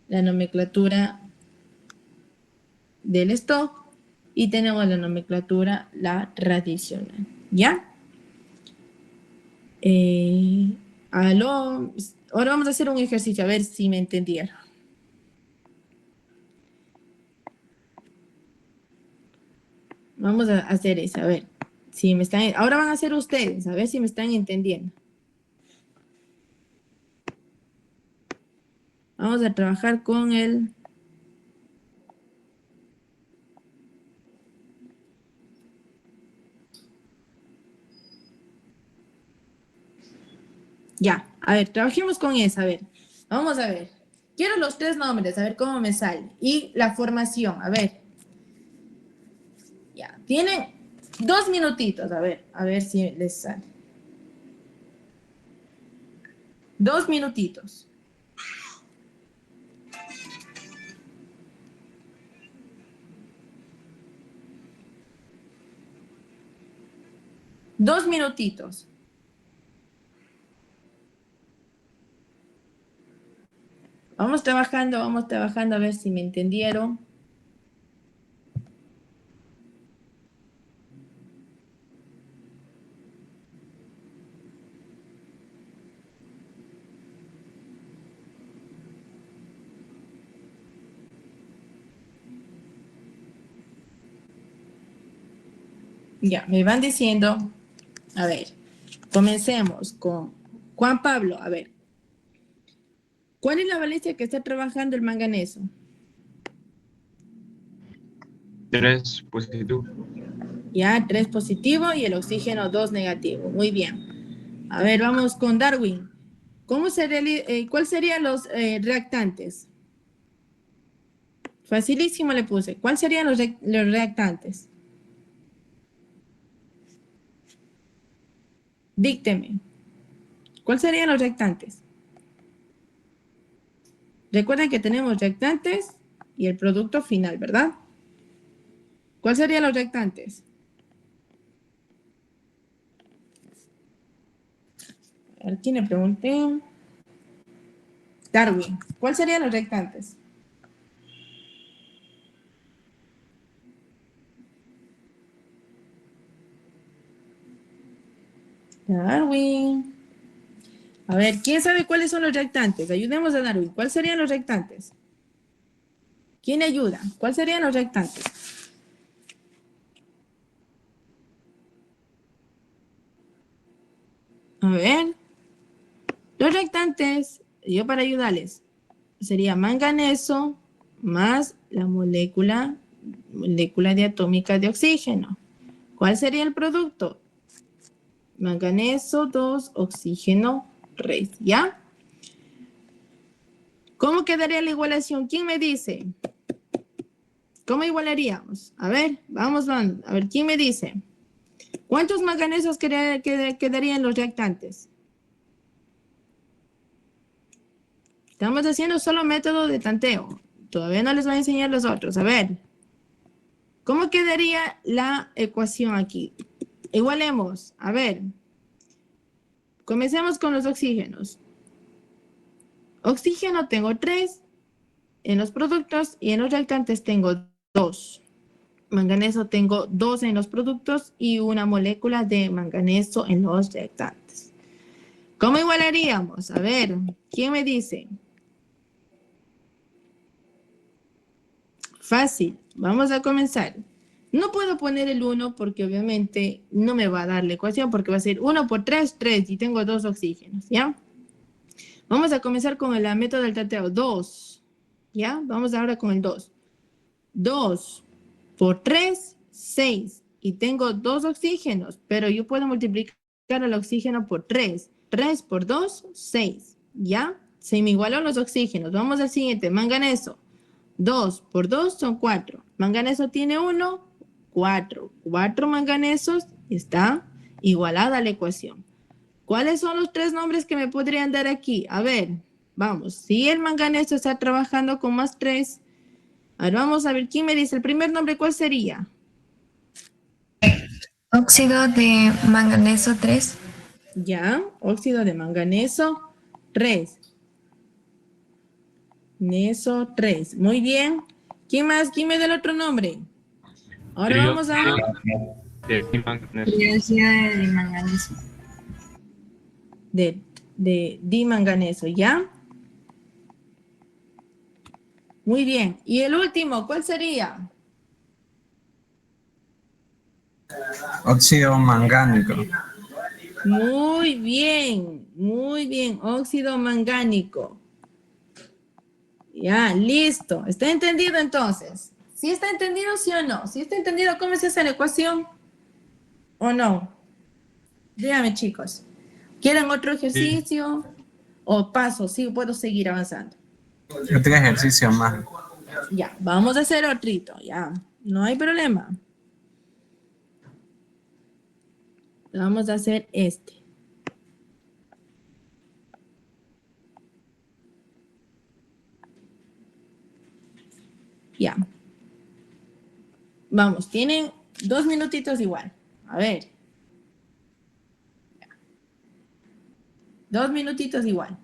la nomenclatura del stock y tenemos la nomenclatura, la tradicional. ¿Ya? Ahora vamos a hacer un ejercicio, a ver si me entendieron. Vamos a hacer eso, a ver. Si me están, ahora van a hacer ustedes, a ver si me están entendiendo. Vamos a trabajar con el... Ya, a ver, trabajemos con eso, a ver. Vamos a ver. Quiero los 3 nombres, a ver cómo me sale. Y la formación, a ver. Ya, tienen 2 minutitos, a ver si les sale. 2 minutitos. Dos minutitos. Vamos trabajando a ver si me entendieron. Ya, me van diciendo, a ver, comencemos con Juan Pablo, a ver. ¿Cuál es la valencia que está trabajando el manganeso? 3 positivo. Ya, 3 positivo y el oxígeno 2 negativo. Muy bien. A ver, vamos con Darwin. ¿Cuál serían los reactantes? Facilísimo le puse. ¿Cuáles serían los reactantes? Dícteme. ¿Cuáles serían los reactantes? Recuerden que tenemos reactantes y el producto final, ¿verdad? ¿Cuáles serían los reactantes? A ver, ¿quién le pregunté? Darwin. ¿Cuáles serían los reactantes? Darwin. A ver, ¿quién sabe cuáles son los reactantes? Ayudemos a Darwin. ¿Cuáles serían los reactantes? ¿Quién ayuda? ¿Cuáles serían los reactantes? A ver. Los reactantes, yo para ayudarles, sería manganeso más la molécula diatómica de oxígeno. ¿Cuál sería el producto? Manganeso 2, oxígeno 3, ¿ya? ¿Cómo quedaría la igualación? ¿Quién me dice? ¿Cómo igualaríamos? A ver, vamos, a ver, ¿quién me dice? ¿Cuántos manganesos quedarían en los reactantes? Estamos haciendo solo método de tanteo. Todavía no les voy a enseñar los otros. A ver, ¿cómo quedaría la ecuación aquí? Igualemos. A ver, comencemos con los oxígenos. Oxígeno tengo 3 en los productos y en los reactantes tengo 2. Manganeso tengo 2 en los productos y una molécula de manganeso en los reactantes. ¿Cómo igualaríamos? A ver, ¿quién me dice? Fácil, vamos a comenzar. No puedo poner el 1 porque obviamente no me va a dar la ecuación porque va a ser 1 por 3, 3 y tengo 2 oxígenos, ¿ya? Vamos a comenzar con el método del tanteo, 2, ¿ya? Vamos ahora con el 2. 2 por 3, 6 y tengo 2 oxígenos, pero yo puedo multiplicar el oxígeno por 3. 3 por 2, 6, ¿ya? Se me igualan los oxígenos. Vamos al siguiente, manganeso. 2 por 2 son 4. Manganeso tiene 1, 4. 4 manganesos, está igualada la ecuación. ¿Cuáles son los 3 nombres que me podrían dar aquí? A ver, vamos. Si el manganeso está trabajando con más 3, ahora vamos a ver quién me dice. El primer nombre, ¿cuál sería? Óxido de manganeso 3. Ya, óxido de manganeso 3. Neso 3. Muy bien. ¿Quién más? ¿Quién me da el otro nombre? Ahora vamos a... De dimanganeso. Dióxido de manganeso. de dimanganeso, ¿ya? Muy bien. Y el último, ¿cuál sería? Óxido mangánico. Muy bien, óxido mangánico. Ya, listo. ¿Está entendido entonces? ¿Sí está entendido, sí o no? ¿Sí está entendido cómo se hace la ecuación? ¿O no? Dígame, chicos. ¿Quieren otro ejercicio? ¿O paso? Sí, puedo seguir avanzando. Otro ejercicio más. Ya, vamos a hacer otrito, ya. No hay problema. Vamos a hacer este. Ya. Vamos, tienen 2 minutitos igual. A ver. 2 minutitos igual.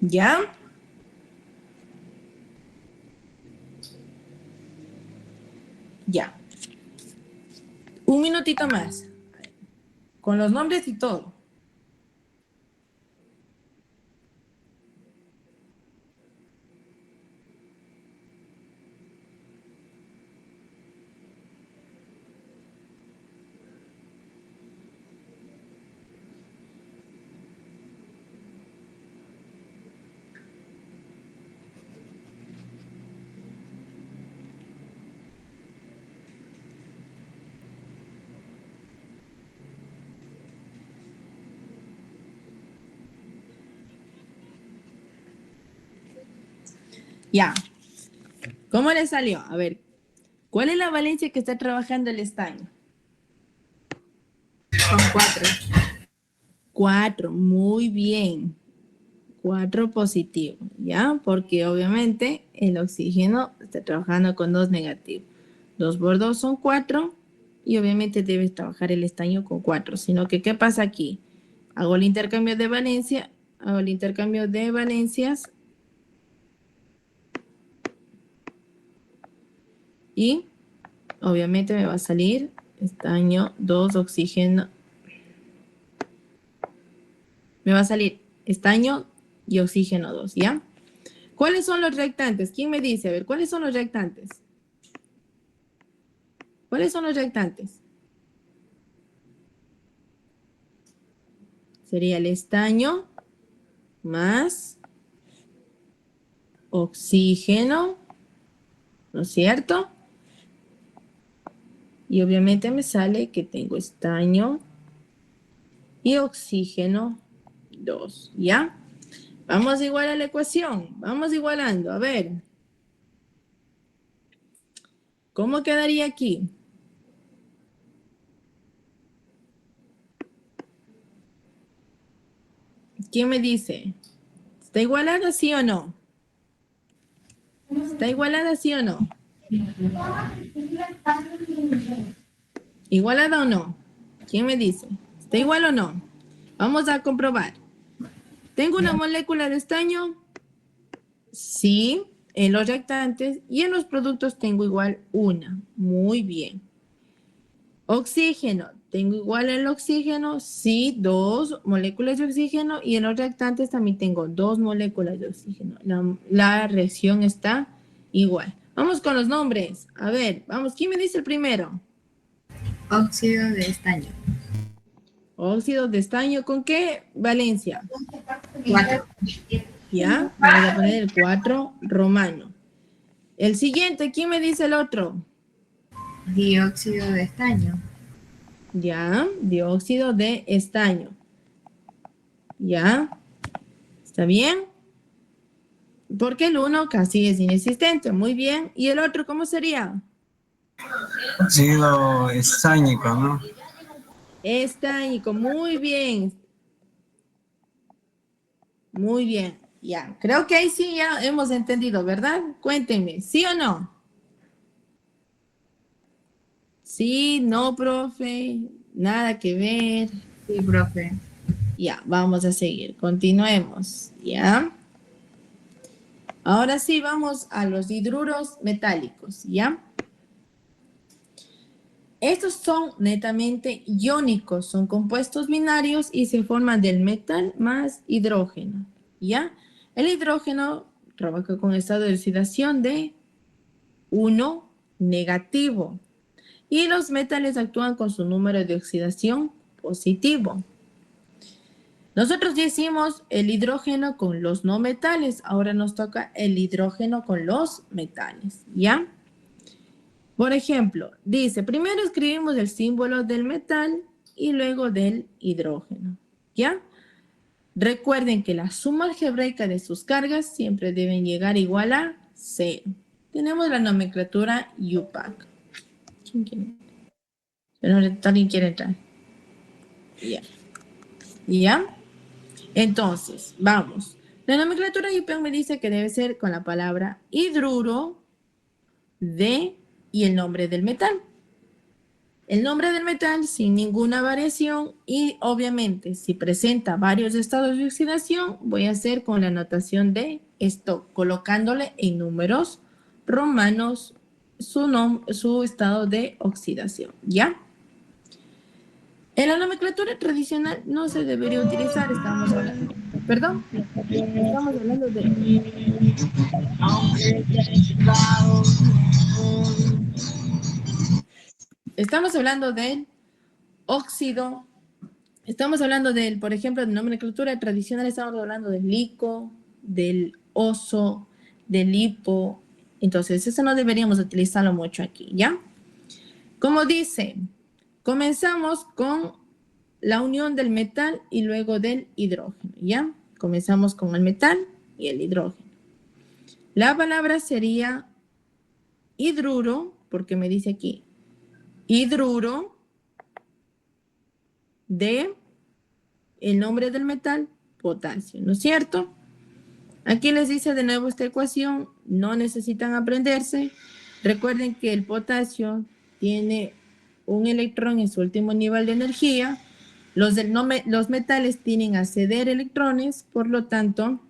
¿Ya? Ya. Un minutito más. Con los nombres y todo. Ya. ¿Cómo le salió? A ver, ¿cuál es la valencia que está trabajando el estaño? Con 4. 4, muy bien. 4 positivo, ¿ya? Porque obviamente el oxígeno está trabajando con 2 negativos. 2 por 2 son 4 y obviamente debes trabajar el estaño con 4. Sino que, ¿qué pasa aquí? Hago el intercambio de valencia, hago el intercambio de valencias y obviamente me va a salir estaño 2, oxígeno. Me va a salir estaño y oxígeno 2, ¿ya? ¿Cuáles son los reactantes? ¿Quién me dice? A ver, ¿cuáles son los reactantes? ¿Cuáles son los reactantes? Sería el estaño más oxígeno, ¿no es cierto? Y obviamente me sale que tengo estaño y oxígeno 2, ¿ya? Vamos a igualar la ecuación, vamos igualando, a ver. ¿Cómo quedaría aquí? ¿Quién me dice? ¿Está igualada sí o no? ¿Está igualada sí o no? ¿Igualada o no? ¿Quién me dice? ¿Está igual o no? Vamos a comprobar. ¿Tengo una molécula de estaño? Sí, en los reactantes y en los productos tengo igual una. Muy bien. Oxígeno. ¿Tengo igual el oxígeno? Sí, 2 moléculas de oxígeno y en los reactantes también tengo 2 moléculas de oxígeno. La reacción está igual. Vamos con los nombres. A ver, vamos. ¿Quién me dice el primero? Óxido de estaño. Óxido de estaño. ¿Con qué valencia? 4. ¿Ya? Vamos a poner el 4 romano. El siguiente, ¿quién me dice el otro? Dióxido de estaño. Ya, dióxido de estaño. ¿Ya? ¿Está bien? Porque el 1 casi es inexistente. Muy bien. ¿Y el otro cómo sería? Óxido estáñico, ¿no? Estáñico. Muy bien. Muy bien. Ya. Creo que ahí sí ya hemos entendido, ¿verdad? Cuéntenme. ¿Sí o no? Sí, no, profe. Nada que ver. Sí, profe. Ya, vamos a seguir. Continuemos. ¿Ya? Ahora sí vamos a los hidruros metálicos. ¿Ya? Estos son netamente iónicos, son compuestos binarios y se forman del metal más hidrógeno, ¿ya? El hidrógeno trabaja con estado de oxidación de 1 negativo y los metales actúan con su número de oxidación positivo. Nosotros ya hicimos el hidrógeno con los no metales, ahora nos toca el hidrógeno con los metales, ¿ya? Por ejemplo, dice, primero escribimos el símbolo del metal y luego del hidrógeno, ¿ya? Recuerden que la suma algebraica de sus cargas siempre deben llegar igual a 0. Tenemos la nomenclatura UPAC. ¿Quién quiere? Pero ¿alguien quiere entrar? Ya. ¿Ya? Entonces, vamos. La nomenclatura UPAC me dice que debe ser con la palabra hidruro de y el nombre del metal. El nombre del metal sin ninguna variación y obviamente si presenta varios estados de oxidación voy a hacer con la notación de esto, colocándole en números romanos su estado de oxidación, ¿ya? En la nomenclatura tradicional no se debería utilizar, estamos hablando del óxido. Estamos hablando del, por ejemplo, de nomenclatura tradicional, estamos hablando del lico, del oso, del hipo. Entonces, eso no deberíamos utilizarlo mucho aquí, ¿ya? Como dice, comenzamos con la unión del metal y luego del hidrógeno, ¿ya? Comenzamos con el metal y el hidrógeno. La palabra sería hidruro, porque me dice aquí, hidruro de el nombre del metal, potasio, ¿no es cierto? Aquí les dice de nuevo esta ecuación, no necesitan aprenderse. Recuerden que el potasio tiene un electrón en su último nivel de energía. Los metales tienen a ceder electrones, por lo tanto,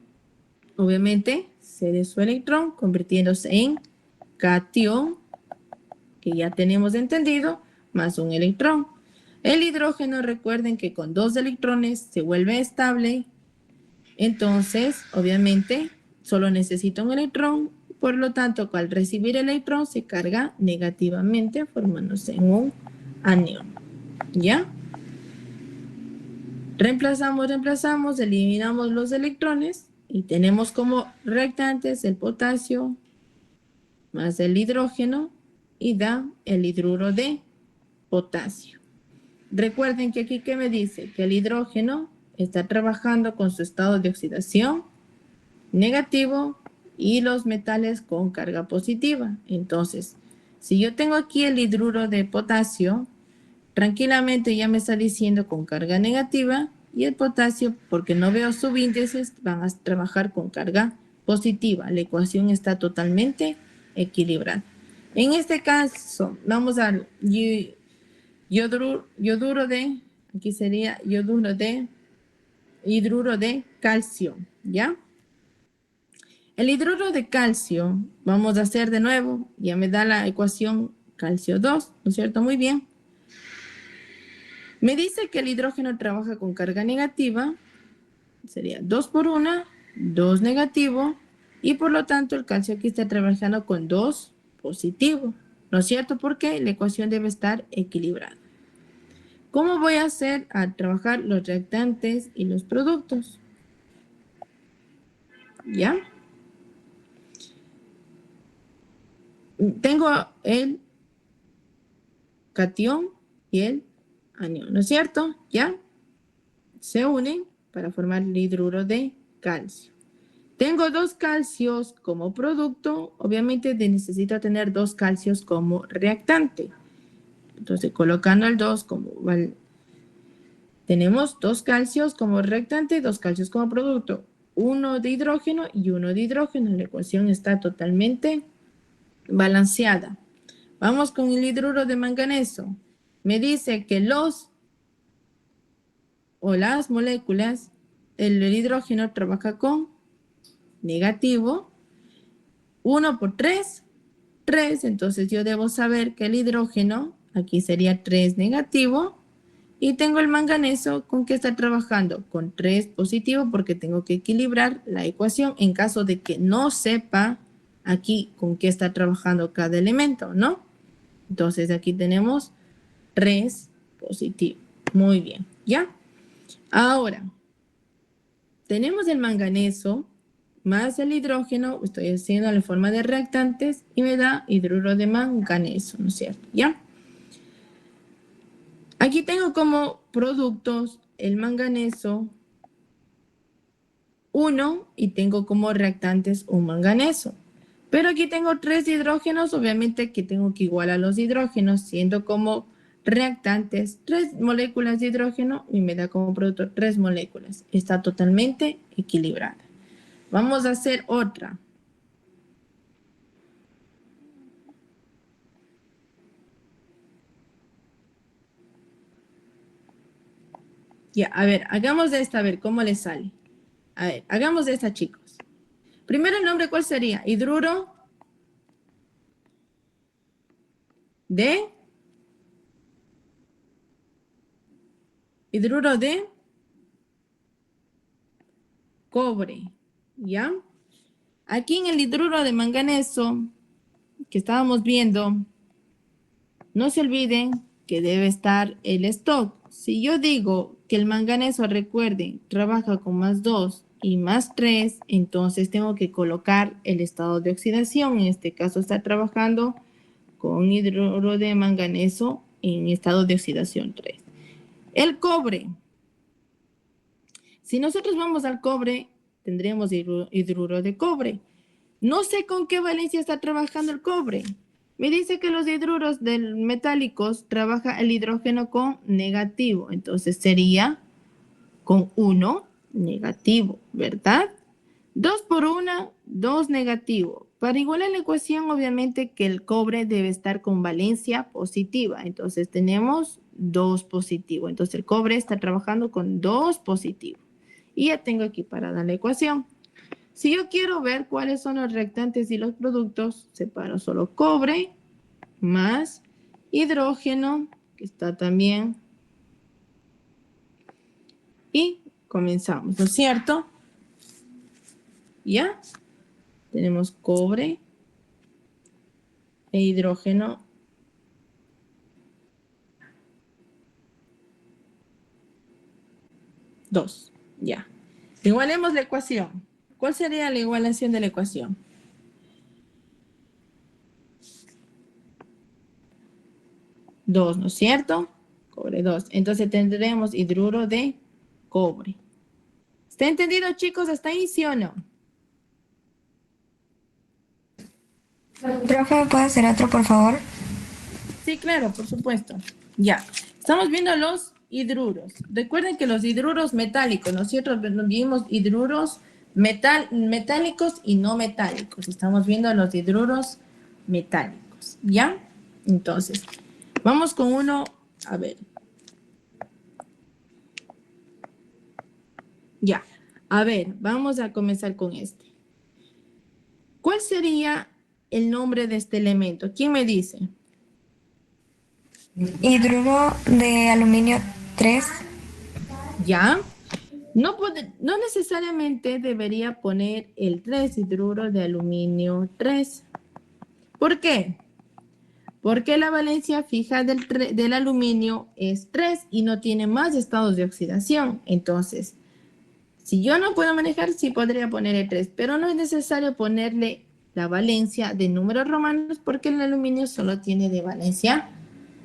obviamente, cede su electrón convirtiéndose en catión, que ya tenemos entendido, más un electrón. El hidrógeno, recuerden que con 2 electrones se vuelve estable. Entonces, obviamente, solo necesita un electrón. Por lo tanto, al recibir el electrón, se carga negativamente, formándose en un anión. ¿Ya? Reemplazamos, eliminamos los electrones y tenemos como reactantes el potasio más el hidrógeno y da el hidruro de potasio. Recuerden que aquí, ¿qué me dice? Que el hidrógeno está trabajando con su estado de oxidación negativo y los metales con carga positiva. Entonces, si yo tengo aquí el hidruro de potasio, tranquilamente ya me está diciendo con carga negativa y el potasio, porque no veo subíndices, van a trabajar con carga positiva. La ecuación está totalmente equilibrada. En este caso, vamos al yoduro de, aquí sería yoduro de hidruro de calcio, ¿ya? El hidruro de calcio, vamos a hacer de nuevo, ya me da la ecuación calcio 2, ¿no es cierto? Muy bien. Me dice que el hidrógeno trabaja con carga negativa, sería 2 por 1, 2 negativo, y por lo tanto el calcio aquí está trabajando con 2 positivo, ¿no es cierto? Porque la ecuación debe estar equilibrada. ¿Cómo voy a hacer a trabajar los reactantes y los productos? ¿Ya? Tengo el catión y el anión, ¿no es cierto? ¿Ya? Se unen para formar el hidruro de calcio. Tengo 2 calcios como producto, obviamente necesito tener 2 calcios como reactante. Entonces, colocando el 2 como... tenemos 2 calcios como reactante, 2 calcios como producto. 1 de hidrógeno y 1 de hidrógeno. La ecuación está totalmente balanceada. Vamos con el hidruro de manganeso. Me dice que las moléculas, el hidrógeno trabaja con negativo. 1 por 3, 3. Entonces yo debo saber que el hidrógeno, aquí sería 3 negativo. Y tengo el manganeso, ¿con qué está trabajando? Con 3 positivo, porque tengo que equilibrar la ecuación en caso de que no sepa aquí con qué está trabajando cada elemento, ¿no? Entonces aquí tenemos 3 positivo. Muy bien, ¿ya? Ahora, tenemos el manganeso más el hidrógeno, estoy haciendo en forma de reactantes y me da hidruro de manganeso, ¿no es cierto? ¿Ya? Aquí tengo como productos el manganeso 1 y tengo como reactantes un manganeso. Pero aquí tengo 3 hidrógenos, obviamente que tengo que igualar los hidrógenos, siendo como reactantes 3 moléculas de hidrógeno y me da como producto 3 moléculas. Está totalmente equilibrada. Vamos a hacer otra. Ya, a ver, hagamos de esta, a ver cómo le sale. A ver, hagamos de esta, chicos. Primero el nombre, ¿cuál sería? Hidruro de cobre, ¿ya? Aquí en el hidruro de manganeso que estábamos viendo, no se olviden que debe estar el stock. Si yo digo que el manganeso, recuerden, trabaja con +2 y +3, entonces tengo que colocar el estado de oxidación. En este caso está trabajando con hidruro de manganeso en estado de oxidación 3. El cobre. Si nosotros vamos al cobre, tendremos hidruro de cobre. No sé con qué valencia está trabajando el cobre. Me dice que los hidruros metálicos trabaja el hidrógeno con negativo. Entonces sería con 1 negativo, ¿verdad? 2 por 1, 2 negativo. Para igualar la ecuación, obviamente que el cobre debe estar con valencia positiva. Entonces tenemos 2 positivo. Entonces el cobre está trabajando con 2 positivo. Y ya tengo aquí para dar la ecuación. Si yo quiero ver cuáles son los reactantes y los productos, separo solo cobre más hidrógeno, que está también. Y comenzamos, ¿no es cierto? ¿Ya? Tenemos cobre e hidrógeno. Dos, ya. Igualemos la ecuación. ¿Cuál sería la igualación de la ecuación? Dos, ¿no es cierto? Cobre 2. Entonces tendremos hidruro de cobre. ¿Está entendido, chicos? ¿Hasta ahí, sí o no? Profe, ¿puede hacer otro, por favor? Sí, claro, por supuesto. Ya. Estamos viendo los hidruros. Recuerden que los hidruros metálicos, nosotros vimos hidruros metálicos y no metálicos. Estamos viendo los hidruros metálicos. ¿Ya? Entonces, vamos con uno. A ver. Ya. A ver, vamos a comenzar con este. ¿Cuál sería el nombre de este elemento? ¿Quién me dice? Hidruro de aluminio 3. ¿Ya? No necesariamente debería poner el 3, hidruro de aluminio 3. ¿Por qué? Porque la valencia fija del aluminio es 3 y no tiene más estados de oxidación. Entonces, Si yo no puedo manejar, sí podría ponerle 3, pero no es necesario ponerle la valencia de números romanos porque el aluminio solo tiene de valencia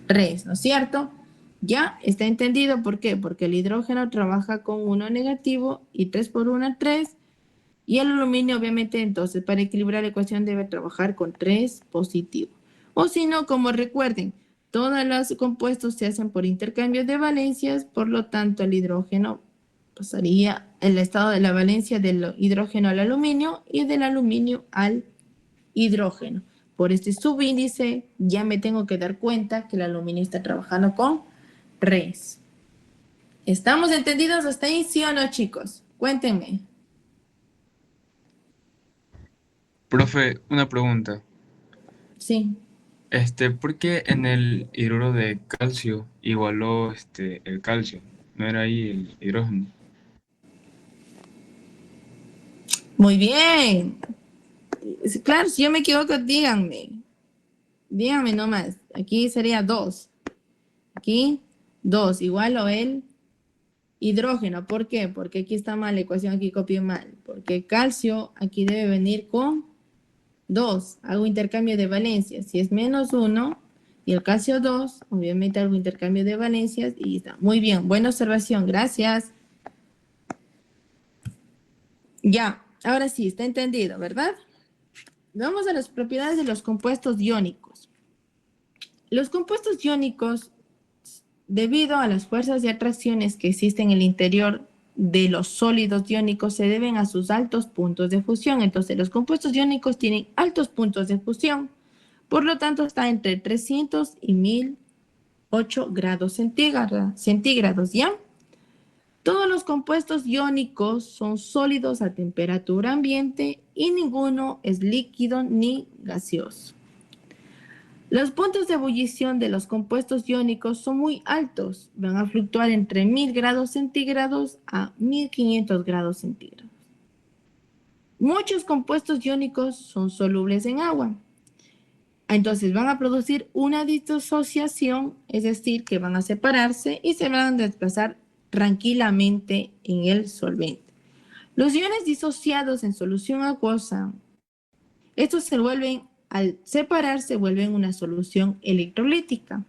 3, ¿no es cierto? Ya está entendido por qué, porque el hidrógeno trabaja con 1 negativo y 3 por 1, 3. Y el aluminio, obviamente, entonces, para equilibrar la ecuación debe trabajar con 3 positivo. O si no, como recuerden, todos los compuestos se hacen por intercambio de valencias, por lo tanto, el hidrógeno pasaría el estado de la valencia del hidrógeno al aluminio y del aluminio al hidrógeno. Por este subíndice, ya me tengo que dar cuenta que el aluminio está trabajando con 3. ¿Estamos entendidos hasta ahí, sí o no, chicos? Cuéntenme. Profe, una pregunta. Sí. ¿Por qué en el hidruro de calcio igualó el calcio? ¿No era ahí el hidrógeno? Muy bien. Claro, si yo me equivoco, díganme. Díganme nomás. Aquí sería 2. Aquí 2 igual o el hidrógeno. ¿Por qué? Porque aquí está mal la ecuación, aquí copié mal. Porque calcio aquí debe venir con 2. Hago intercambio de valencias. Si es menos 1 y el calcio 2, obviamente hago intercambio de valencias y está. Muy bien, buena observación. Gracias. Ya, ahora sí, está entendido, ¿verdad? Vamos a las propiedades de los compuestos iónicos. Los compuestos iónicos, debido a las fuerzas de atracciones que existen en el interior de los sólidos iónicos, se deben a sus altos puntos de fusión. Entonces, los compuestos iónicos tienen altos puntos de fusión. Por lo tanto, está entre 300 y 1008 grados centígrados, ¿ya? Todos los compuestos iónicos son sólidos a temperatura ambiente y ninguno es líquido ni gaseoso. Los puntos de ebullición de los compuestos iónicos son muy altos, van a fluctuar entre 1000 grados centígrados a 1500 grados centígrados. Muchos compuestos iónicos son solubles en agua, entonces van a producir una disociación, es decir, que van a separarse y se van a desplazar tranquilamente en el solvente. Los iones disociados en solución acuosa, estos se vuelven, al separarse, vuelven una solución electrolítica.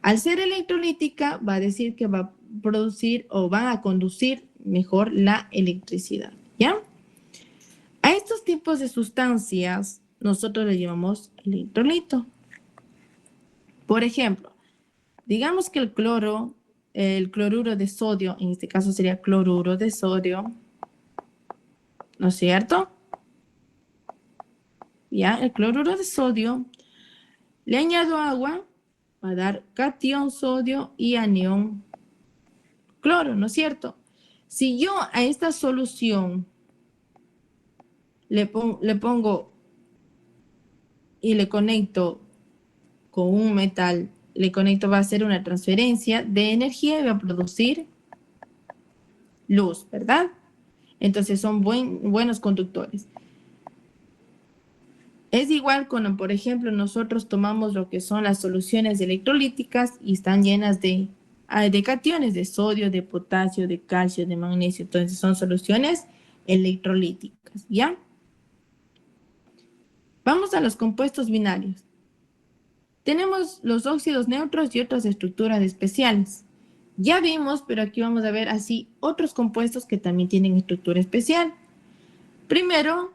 Al ser electrolítica, va a decir que va a producir o va a conducir mejor la electricidad, ¿ya? A estos tipos de sustancias, nosotros le llamamos electrolito. Por ejemplo, digamos que el cloruro de sodio, en este caso sería cloruro de sodio, ¿no es cierto? Ya, el cloruro de sodio, le añado agua, va a dar catión sodio y anión cloro, ¿no es cierto? Si yo a esta solución le pongo y le conecto con un metal, va a hacer una transferencia de energía y va a producir luz, ¿verdad? Entonces son buenos conductores. Es igual cuando, por ejemplo, nosotros tomamos lo que son las soluciones electrolíticas y están llenas de cationes de sodio, de potasio, de calcio, de magnesio. Entonces son soluciones electrolíticas, ¿ya? Vamos a los compuestos binarios. Tenemos los óxidos neutros y otras estructuras especiales. Ya vimos, pero aquí vamos a ver así otros compuestos que también tienen estructura especial. Primero,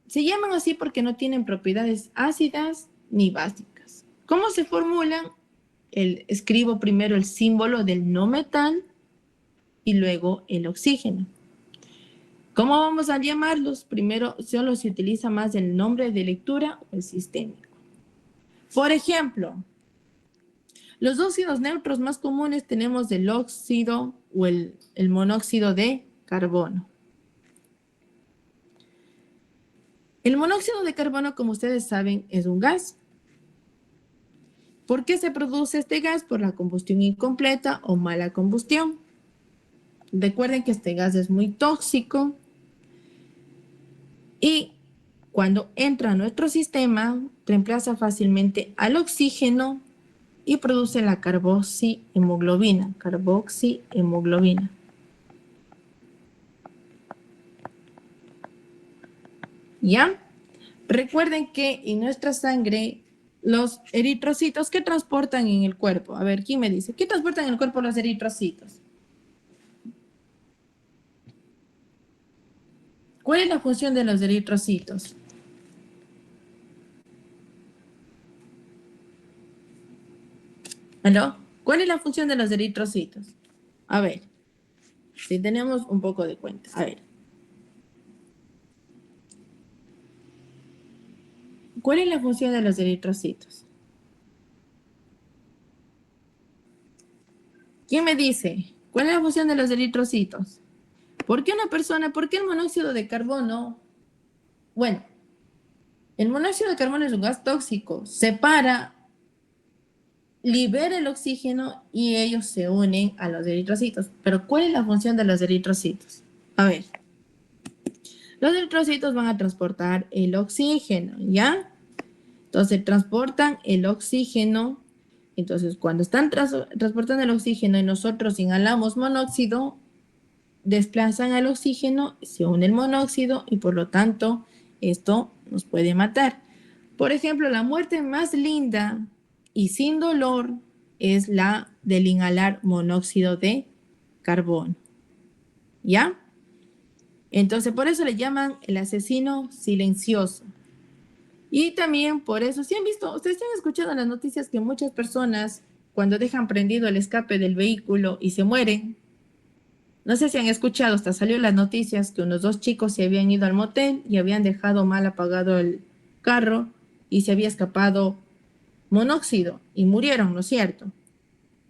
se llaman así porque no tienen propiedades ácidas ni básicas. ¿Cómo se formulan? Escribo primero el símbolo del no metal y luego el oxígeno. ¿Cómo vamos a llamarlos? Primero, solo se utiliza más el nombre de lectura o el sistémico. Por ejemplo, los óxidos neutros más comunes tenemos el óxido o el monóxido de carbono. El monóxido de carbono, como ustedes saben, es un gas. ¿Por qué se produce este gas? Por la combustión incompleta o mala combustión. Recuerden que este gas es muy tóxico y cuando entra a nuestro sistema, reemplaza fácilmente al oxígeno y produce la carboxihemoglobina. ¿Ya? Recuerden que en nuestra sangre los eritrocitos, ¿qué transportan en el cuerpo? A ver, ¿quién me dice? ¿Qué transportan en el cuerpo los eritrocitos? ¿Cuál es la función de los eritrocitos? ¿Aló? ¿Cuál es la función de los eritrocitos? A ver, si tenemos un poco de cuenta. A ver. ¿Cuál es la función de los eritrocitos? ¿Quién me dice? ¿Cuál es la función de los eritrocitos? ¿Por qué el monóxido de carbono? Bueno, el monóxido de carbono es un gas tóxico. Separa, libera el oxígeno y ellos se unen a los eritrocitos. Pero ¿cuál es la función de los eritrocitos? A ver. Los eritrocitos van a transportar el oxígeno, ¿ya? Entonces transportan el oxígeno. Entonces cuando están transportando el oxígeno y nosotros inhalamos monóxido, desplazan al oxígeno, se une el monóxido y por lo tanto esto nos puede matar. Por ejemplo, la muerte más linda y sin dolor es la del inhalar monóxido de carbono. ¿Ya? Entonces por eso le llaman el asesino silencioso. Y también por eso, si han visto, ustedes han escuchado en las noticias que muchas personas cuando dejan prendido el escape del vehículo y se mueren. No sé si han escuchado, hasta salió en las noticias que unos 2 chicos se habían ido al motel y habían dejado mal apagado el carro y se había escapado monóxido y murieron, ¿no es cierto?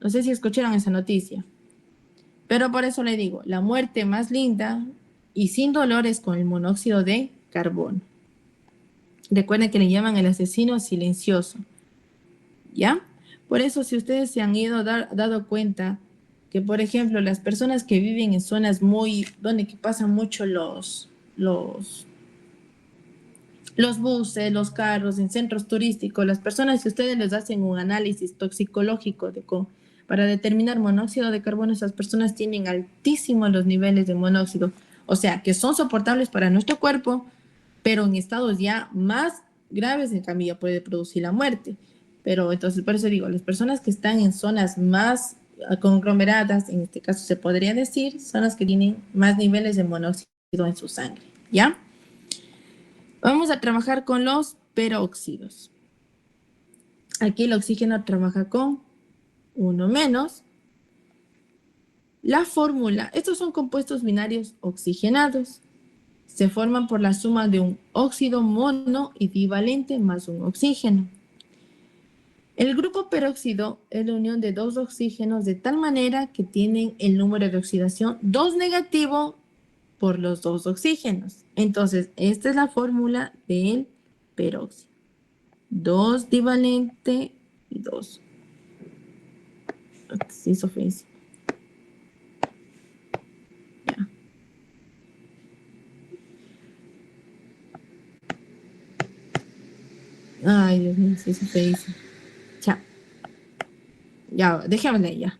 No sé si escucharon esa noticia. Pero por eso le digo, la muerte más linda y sin dolor es con el monóxido de carbono. Recuerden que le llaman el asesino silencioso. ¿Ya? Por eso si ustedes se han dado cuenta que, por ejemplo, las personas que viven en zonas donde que pasan mucho los buses, los carros, en centros turísticos, las personas, si ustedes les hacen un análisis toxicológico para determinar monóxido de carbono, esas personas tienen altísimos los niveles de monóxido. O sea, que son soportables para nuestro cuerpo, pero en estados ya más graves, en cambio, ya puede producir la muerte. Pero entonces, por eso digo, las personas que están en zonas más conglomeradas, en este caso se podría decir, son las que tienen más niveles de monóxido en su sangre, ¿ya? Vamos a trabajar con los peróxidos. Aquí el oxígeno trabaja con 1 menos. La fórmula, estos son compuestos binarios oxigenados. Se forman por la suma de un óxido mono y divalente más un oxígeno. El grupo peróxido es la unión de 2 oxígenos de tal manera que tienen el número de oxidación 2 negativo por los 2 oxígenos. Entonces, esta es la fórmula del peróxido. 2 divalente y 2. Se hizo fácil. Ya. Ay, Dios mío, se hizo fácil. Ya, dejémosle ya.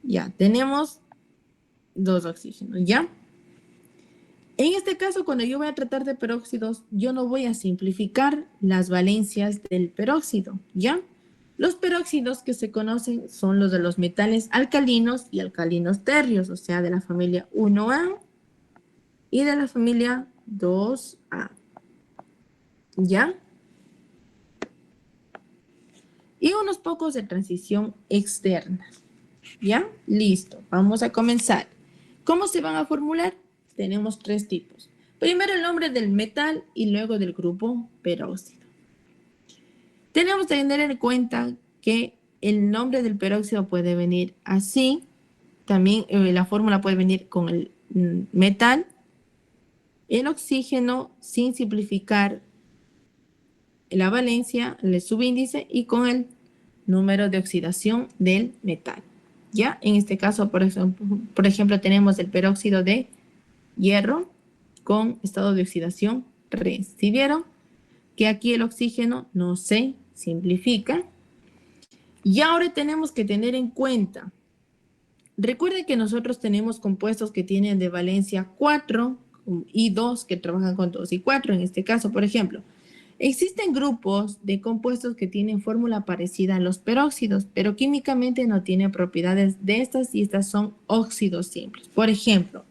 Ya, tenemos 2 oxígenos, ¿ya? En este caso, cuando yo voy a tratar de peróxidos, yo no voy a simplificar las valencias del peróxido, ¿ya? Los peróxidos que se conocen son los de los metales alcalinos y alcalinos tercios, o sea, de la familia 1A y de la familia 2A, ¿ya? Y unos pocos de transición externa. ¿Ya? Listo. Vamos a comenzar. ¿Cómo se van a formular? Tenemos 3 tipos. Primero el nombre del metal y luego del grupo peróxido. Tenemos que tener en cuenta que el nombre del peróxido puede venir así. También la fórmula puede venir con el metal, el oxígeno sin simplificar la valencia, el subíndice y con el número de oxidación del metal. ¿Ya? En este caso, por ejemplo, tenemos el peróxido de hierro con estado de oxidación 3. ¿Sí vieron? Que aquí el oxígeno no se simplifica. Y ahora tenemos que tener en cuenta, recuerden que nosotros tenemos compuestos que tienen de valencia 4, y 2 que trabajan con 2 y 4. En este caso, por ejemplo, existen grupos de compuestos que tienen fórmula parecida a los peróxidos, pero químicamente no tienen propiedades de estas y estas son óxidos simples. Por ejemplo,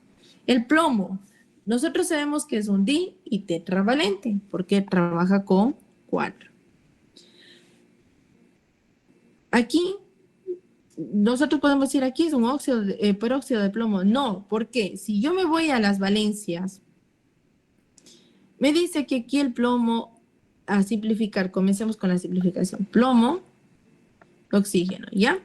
el plomo. Nosotros sabemos que es un di y tetravalente porque trabaja con 4. Aquí, nosotros podemos decir aquí es un óxido, peróxido de plomo. No, porque si yo me voy a las valencias, me dice que aquí el plomo, a simplificar, comencemos con la simplificación. Plomo, oxígeno, ¿ya?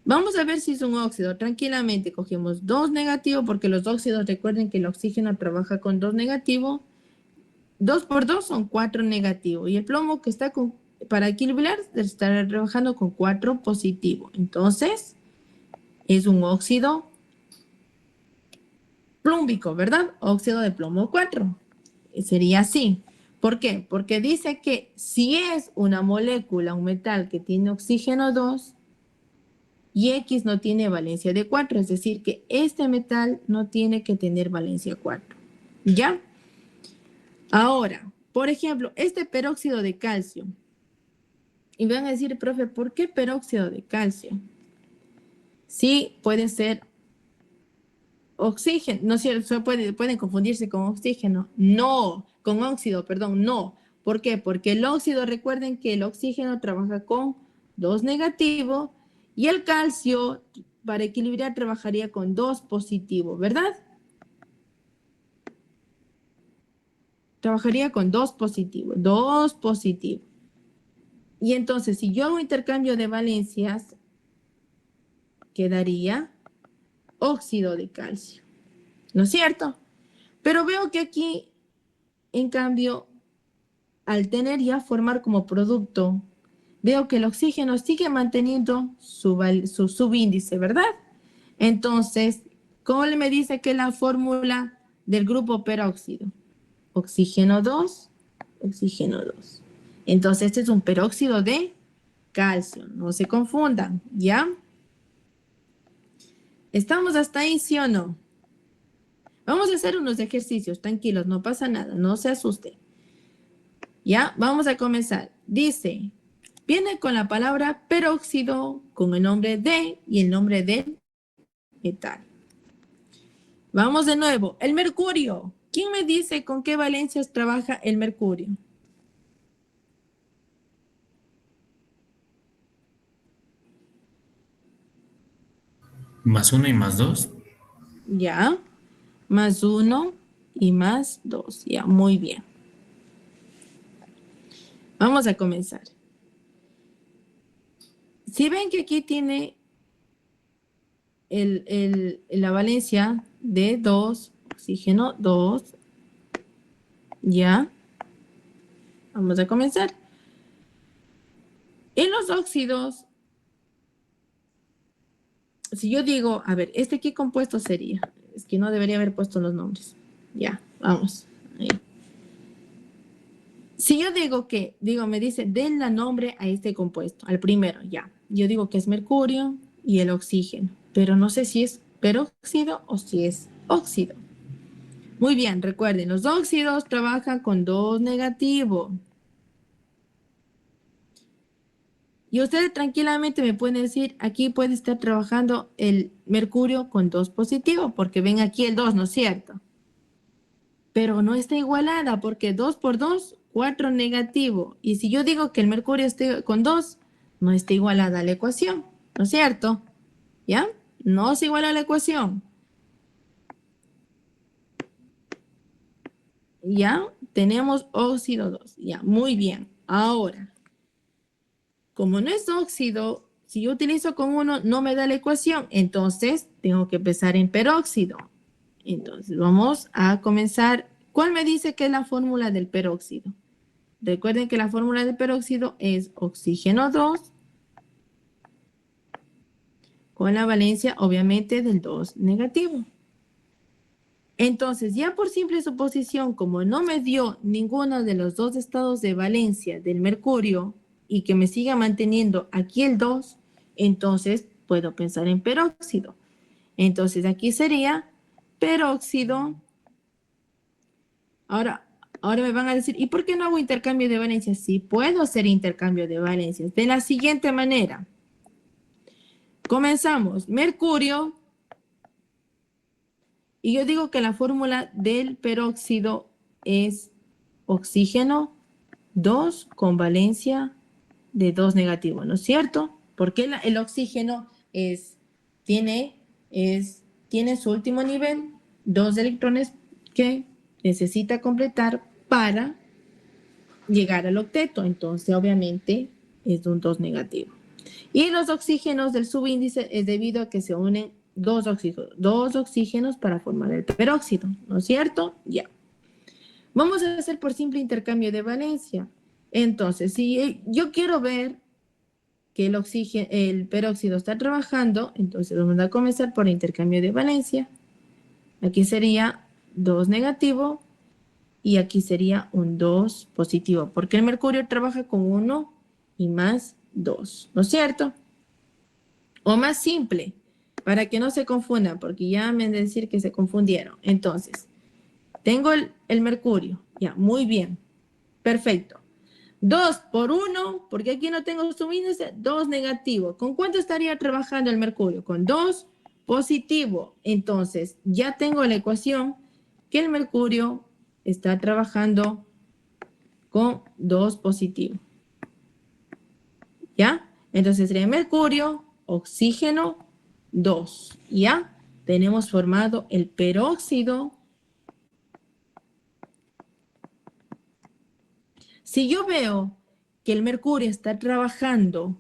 Vamos a ver si es un óxido. Tranquilamente cogemos 2 negativo, porque los óxidos, recuerden que el oxígeno trabaja con 2 negativo. 2 por 2 son 4 negativo. Y el plomo que está para equilibrar está trabajando con 4 positivo. Entonces, es un óxido plúmbico, ¿verdad? Óxido de plomo 4. Sería así. ¿Por qué? Porque dice que si es una molécula, un metal que tiene oxígeno 2, y X no tiene valencia de 4, es decir, que este metal no tiene que tener valencia 4. ¿Ya? Ahora, por ejemplo, este peróxido de calcio. Y van a decir, profe, ¿por qué peróxido de calcio? Sí, puede ser oxígeno, no es cierto, pueden confundirse con oxígeno. No, con óxido, perdón, no. ¿Por qué? Porque el óxido, recuerden que el oxígeno trabaja con 2 negativo. Y el calcio, para equilibrar, trabajaría con 2 positivo, ¿verdad? Trabajaría con 2 positivo, 2 positivo. Y entonces, si yo hago intercambio de valencias, quedaría óxido de calcio, ¿no es cierto? Pero veo que aquí, en cambio, al tener ya formar como producto, veo que el oxígeno sigue manteniendo su subíndice, ¿verdad? Entonces, ¿cómo me dice que la fórmula del grupo peróxido? Oxígeno 2, oxígeno 2. Entonces, este es un peróxido de calcio. No se confundan, ¿ya? ¿Estamos hasta ahí, sí o no? Vamos a hacer unos ejercicios, tranquilos, no pasa nada, no se asusten. ¿Ya? Vamos a comenzar. Dice, viene con la palabra peróxido, con el nombre de y el nombre del metal. Vamos de nuevo. El mercurio. ¿Quién me dice con qué valencias trabaja el mercurio? Más 1 y más 2. Ya. Más 1 y más 2. Ya, muy bien. Vamos a comenzar. Si ven que aquí tiene la valencia de 2, oxígeno 2, ya. Vamos a comenzar. En los óxidos, si yo digo, a ver, ¿qué compuesto sería? Es que no debería haber puesto los nombres. Ya, vamos. Ahí. Si yo digo me dice, den la nombre a este compuesto, al primero, ya. Yo digo que es mercurio y el oxígeno, pero no sé si es peróxido o si es óxido. Muy bien, recuerden, los óxidos trabajan con 2 negativo. Y ustedes tranquilamente me pueden decir, aquí puede estar trabajando el mercurio con 2 positivo, porque ven aquí el 2, ¿no es cierto? Pero no está igualada, porque 2 por 2, 4 negativo. Y si yo digo que el mercurio esté con 2, no está igualada a la ecuación, ¿no es cierto? ¿Ya? No se iguala a la ecuación. ¿Ya? Tenemos óxido 2. Ya, muy bien. Ahora, como no es óxido, si yo utilizo con 1, no me da la ecuación. Entonces, tengo que empezar en peróxido. Entonces, vamos a comenzar. ¿Cuál me dice que es la fórmula del peróxido? Recuerden que la fórmula del peróxido es oxígeno 2 con la valencia, obviamente, del 2 negativo. Entonces, ya por simple suposición, como no me dio ninguno de los 2 estados de valencia del mercurio y que me siga manteniendo aquí el 2, entonces puedo pensar en peróxido. Entonces, aquí sería peróxido Ahora me van a decir, ¿y por qué no hago intercambio de valencias? Sí, puedo hacer intercambio de valencias de la siguiente manera. Comenzamos. Mercurio. Y yo digo que la fórmula del peróxido es oxígeno 2 con valencia de 2 negativo, ¿no es cierto? Porque el oxígeno tiene su último nivel, 2 electrones que necesita completar para llegar al octeto. Entonces, obviamente, es un 2 negativo. Y los oxígenos del subíndice es debido a que se unen dos oxígenos para formar el peróxido, ¿no es cierto? Ya. Vamos a hacer por simple intercambio de valencia. Entonces, si yo quiero ver que el peróxido está trabajando, entonces vamos a comenzar por intercambio de valencia. Aquí sería 2 negativo y aquí sería un 2 positivo, porque el mercurio trabaja con 1 y más 2, ¿no es cierto? O más simple, para que no se confundan, porque ya me han de decir que se confundieron. Entonces, tengo el mercurio, ya, muy bien, perfecto. 2 por 1, porque aquí no tengo subíndice, 2 negativo. ¿Con cuánto estaría trabajando el mercurio? Con 2 positivo. Entonces, ya tengo la ecuación que el mercurio está trabajando con 2 positivo. ¿Ya? Entonces sería mercurio, oxígeno, 2. ¿Ya? Tenemos formado el peróxido. Si yo veo que el mercurio está trabajando,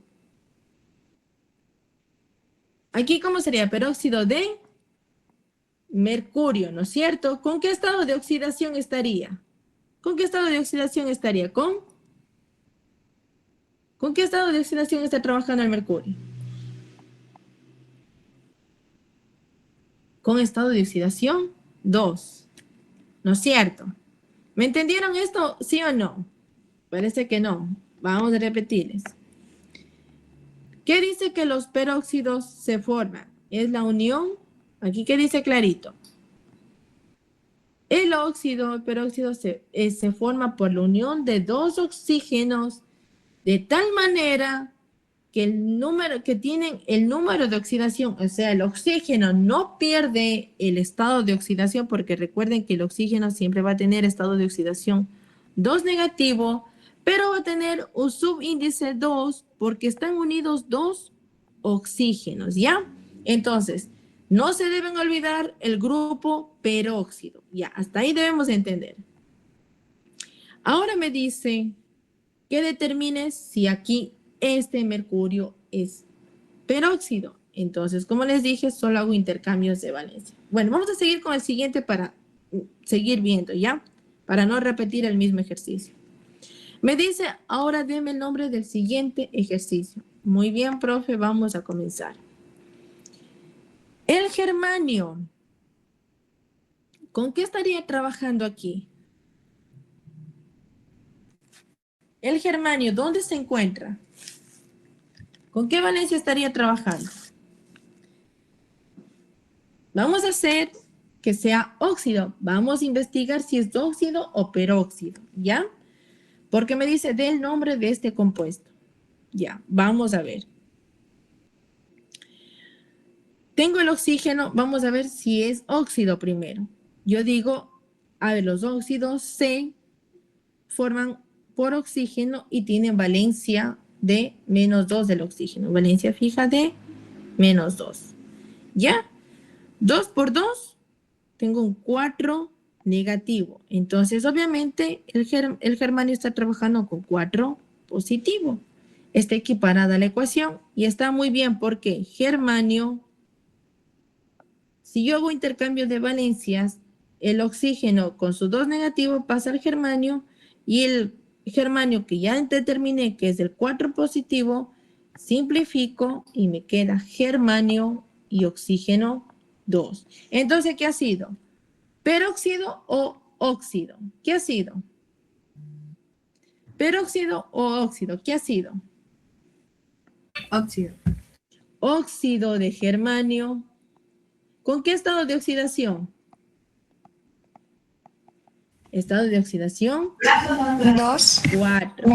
aquí ¿cómo sería? Peróxido de mercurio, ¿no es cierto? ¿Con qué estado de oxidación estaría? ¿Con qué estado de oxidación estaría? ¿Con qué estado de oxidación está trabajando el mercurio? Con estado de oxidación 2, ¿no es cierto? ¿Me entendieron esto? ¿Sí o no? Parece que no. Vamos a repetirles. ¿Qué dice que los peróxidos se forman? Es la unión. Aquí que dice clarito. El peróxido se forma por la unión de 2 oxígenos de tal manera que tienen el número de oxidación, o sea, el oxígeno no pierde el estado de oxidación, porque recuerden que el oxígeno siempre va a tener estado de oxidación 2 negativo, pero va a tener un subíndice 2 porque están unidos 2 oxígenos, ¿ya? Entonces, no se deben olvidar el grupo peróxido, ya, hasta ahí debemos entender. Ahora me dice que determines si aquí este mercurio es peróxido. Entonces, como les dije, solo hago intercambios de valencia. Bueno, vamos a seguir con el siguiente para seguir viendo, ¿ya? Para no repetir el mismo ejercicio. Me dice, ahora deme el nombre del siguiente ejercicio. Muy bien, profe, vamos a comenzar. El germanio. ¿Con qué estaría trabajando aquí? El germanio, ¿dónde se encuentra? ¿Con qué valencia estaría trabajando? Vamos a hacer que sea óxido. Vamos a investigar si es óxido o peróxido, ¿ya? Porque me dice del nombre de este compuesto. Ya, vamos a ver. Tengo el oxígeno, vamos a ver si es óxido primero. Yo digo, a ver, los óxidos se forman por oxígeno y tienen valencia de -2 del oxígeno. Valencia fija de -2. ¿Ya? 2 por 2, tengo un 4 negativo. Entonces, obviamente, el germanio está trabajando con 4 positivo. Está equiparada a la ecuación y está muy bien porque germanio, si yo hago intercambio de valencias, el oxígeno con su 2 negativo pasa al germanio y el germanio que ya determiné que es el 4 positivo, simplifico y me queda germanio y oxígeno 2. Entonces, ¿qué ha sido? ¿Peróxido o óxido? ¿Qué ha sido? ¿Peróxido o óxido? ¿Qué ha sido? Óxido. Óxido de germanio. ¿Con qué estado de oxidación? Estado de oxidación, 2. 4.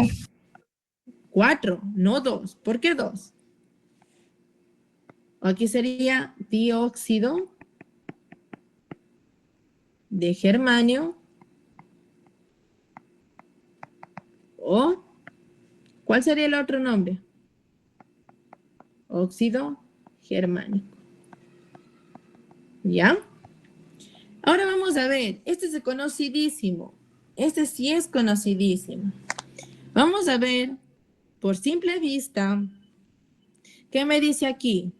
4, no 2. ¿Por qué 2? Aquí sería dióxido de germanio o ¿cuál sería el otro nombre? Óxido germánico. ¿Ya? Ahora vamos a ver, este es conocidísimo. Este sí es conocidísimo. Vamos a ver, por simple vista, ¿qué me dice aquí?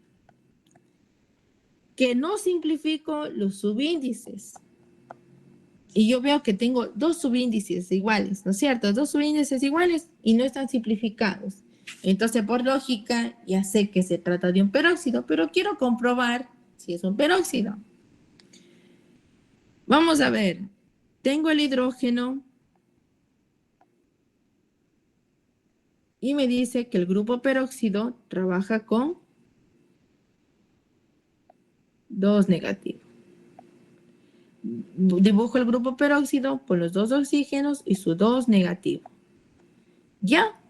Que no simplifico los subíndices. Y yo veo que tengo dos subíndices iguales, ¿no es cierto? Dos subíndices iguales y no están simplificados. Entonces, por lógica, ya sé que se trata de un peróxido, pero quiero comprobar si es un peróxido. Vamos a ver. Tengo el hidrógeno y me dice que el grupo peróxido trabaja con 2 negativos. Dibujo el grupo peróxido por los 2 oxígenos y su 2 negativo. ¿Ya?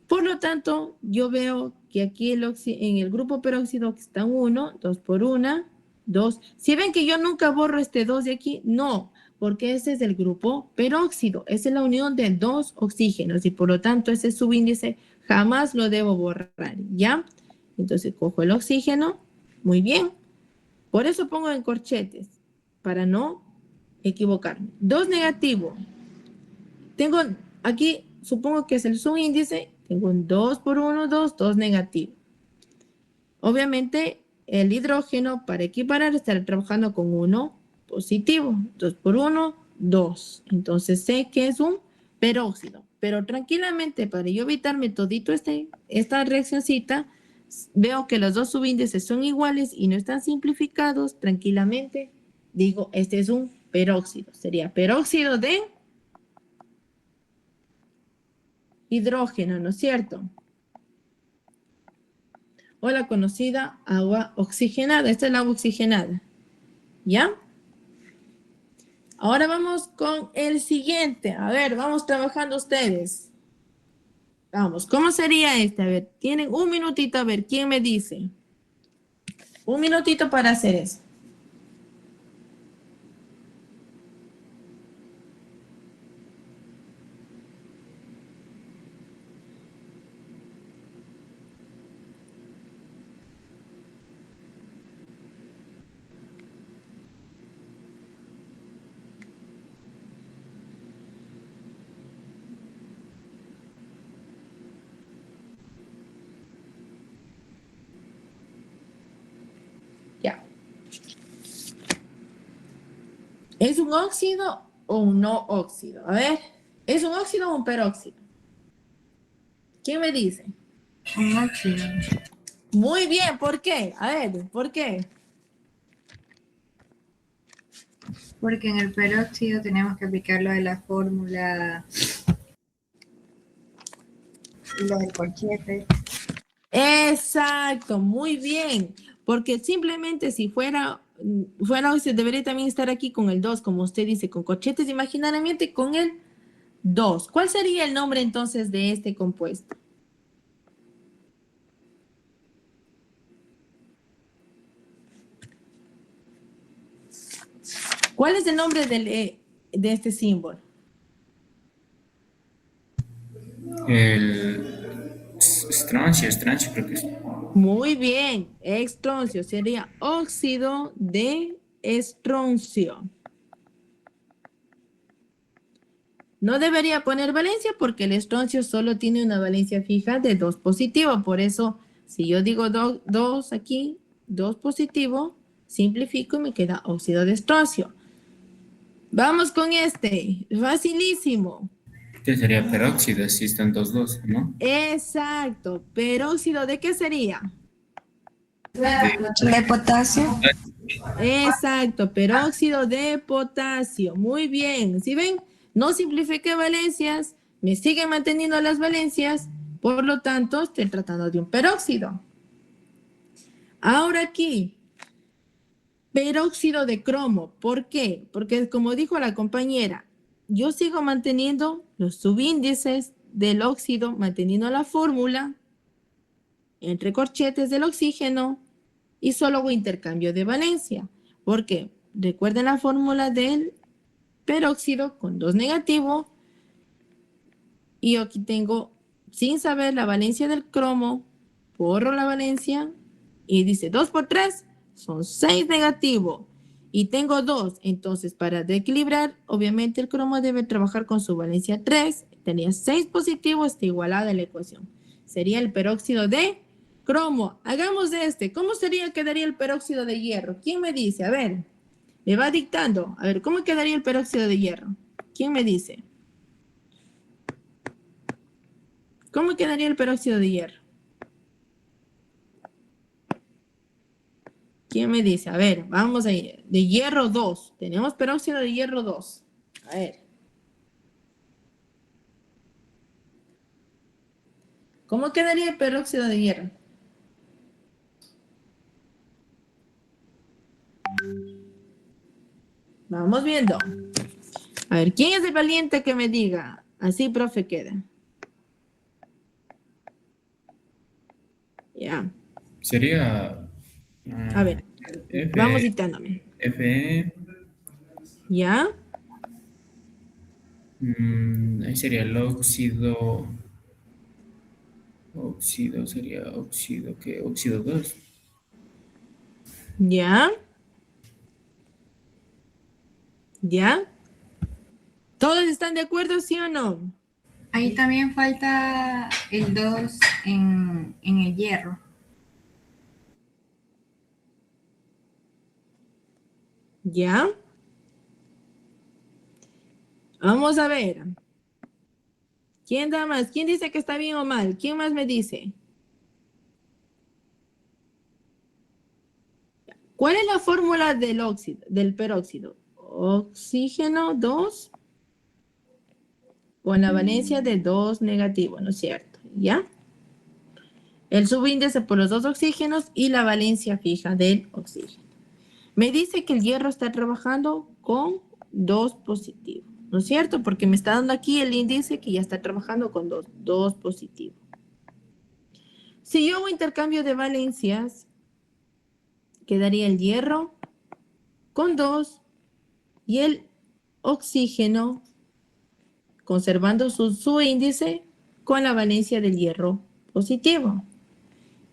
Por lo tanto, yo veo que aquí en el grupo peróxido está 1, 2 por 1, 2. Si ven que yo nunca borro este 2 de aquí, no, porque ese es el grupo peróxido. Esa es la unión de 2 oxígenos y por lo tanto ese subíndice jamás lo debo borrar, ¿ya? Entonces cojo el oxígeno, muy bien. Por eso pongo en corchetes, para no equivocarme. 2 negativo. Tengo aquí, supongo que es el subíndice, tengo un 2 por 1, 2, 2 negativo. Obviamente, el hidrógeno, para equiparar, estará trabajando con 1 positivo. 2 por 1, 2. Entonces, sé que es un peróxido. Pero tranquilamente, para yo evitarme todito esta reaccioncita, veo que los dos subíndices son iguales y no están simplificados. Tranquilamente, digo, este es un peróxido. Sería peróxido de hidrógeno, ¿no es cierto? O la conocida agua oxigenada. Esta es la agua oxigenada. ¿Ya? Ahora vamos con el siguiente. A ver, vamos trabajando ustedes. Vamos, ¿cómo sería este? A ver, tienen un minutito, a ver, ¿quién me dice? Un minutito para hacer eso. Ya. ¿Es un óxido o un no óxido? A ver, ¿es un óxido o un peróxido? ¿Quién me dice? Un óxido. Muy bien, ¿por qué? A ver, ¿por qué? Porque en el peróxido tenemos que aplicar lo de la fórmula, lo del corchete. Exacto, muy bien. Porque simplemente si fuera óxido, debería también estar aquí con el 2, como usted dice, con corchetes imaginariamente con el 2. ¿Cuál sería el nombre entonces de este compuesto? ¿Cuál es el nombre de este símbolo? El estroncio creo que es. Muy bien, estroncio sería óxido de estroncio. No debería poner valencia porque el estroncio solo tiene una valencia fija de 2 positivo. Por eso, si yo digo 2 aquí, 2 positivo, simplifico y me queda óxido de estroncio. Vamos con este, facilísimo. Este sería peróxido, si están 2, ¿no? Exacto, peróxido ¿de qué sería? De potasio. Exacto, peróxido de potasio. Muy bien. ¿Sí ven? No simplifiqué valencias, me siguen manteniendo las valencias, por lo tanto, estoy tratando de un peróxido. Ahora aquí, peróxido de cromo. ¿Por qué? Porque como dijo la compañera, yo sigo manteniendo los subíndices del óxido, manteniendo la fórmula entre corchetes del oxígeno y solo hago intercambio de valencia. Porque recuerden la fórmula del peróxido con 2 negativo. Y aquí tengo, sin saber la valencia del cromo, borro la valencia y dice 2 por 3 son 6 negativo. Y tengo 2, entonces para equilibrar, obviamente el cromo debe trabajar con su valencia 3. Tenía 6 positivo, está igualada la ecuación. Sería el peróxido de cromo. Hagamos de este. ¿Cómo sería, quedaría el peróxido de hierro? ¿Quién me dice? A ver, me va dictando. A ver, ¿cómo quedaría el peróxido de hierro? ¿Quién me dice? ¿Cómo quedaría el peróxido de hierro? ¿Quién me dice? A ver, vamos a ir. De hierro 2. Tenemos peróxido de hierro 2. A ver. ¿Cómo quedaría el peróxido de hierro? Vamos viendo. A ver, ¿quién es el valiente que me diga? Así, profe, queda. Ya. Sería... A ver, vamos dictándome. Fe. ¿Ya? Ahí sería el óxido. Óxido sería óxido, ¿qué? Óxido 2. ¿Ya? ¿Ya? ¿Todos están de acuerdo, sí o no? Ahí también falta el 2 en el hierro. ¿Ya? Vamos a ver. ¿Quién da más? ¿Quién dice que está bien o mal? ¿Quién más me dice? ¿Cuál es la fórmula del óxido, del peróxido? Oxígeno 2 con la valencia de 2 negativo, ¿no es cierto? ¿Ya? El subíndice por los 2 oxígenos y la valencia fija del oxígeno. Me dice que el hierro está trabajando con 2 positivos, ¿no es cierto? Porque me está dando aquí el índice que ya está trabajando con 2 positivos. Si yo hago intercambio de valencias, quedaría el hierro con 2 y el oxígeno conservando su índice con la valencia del hierro positivo.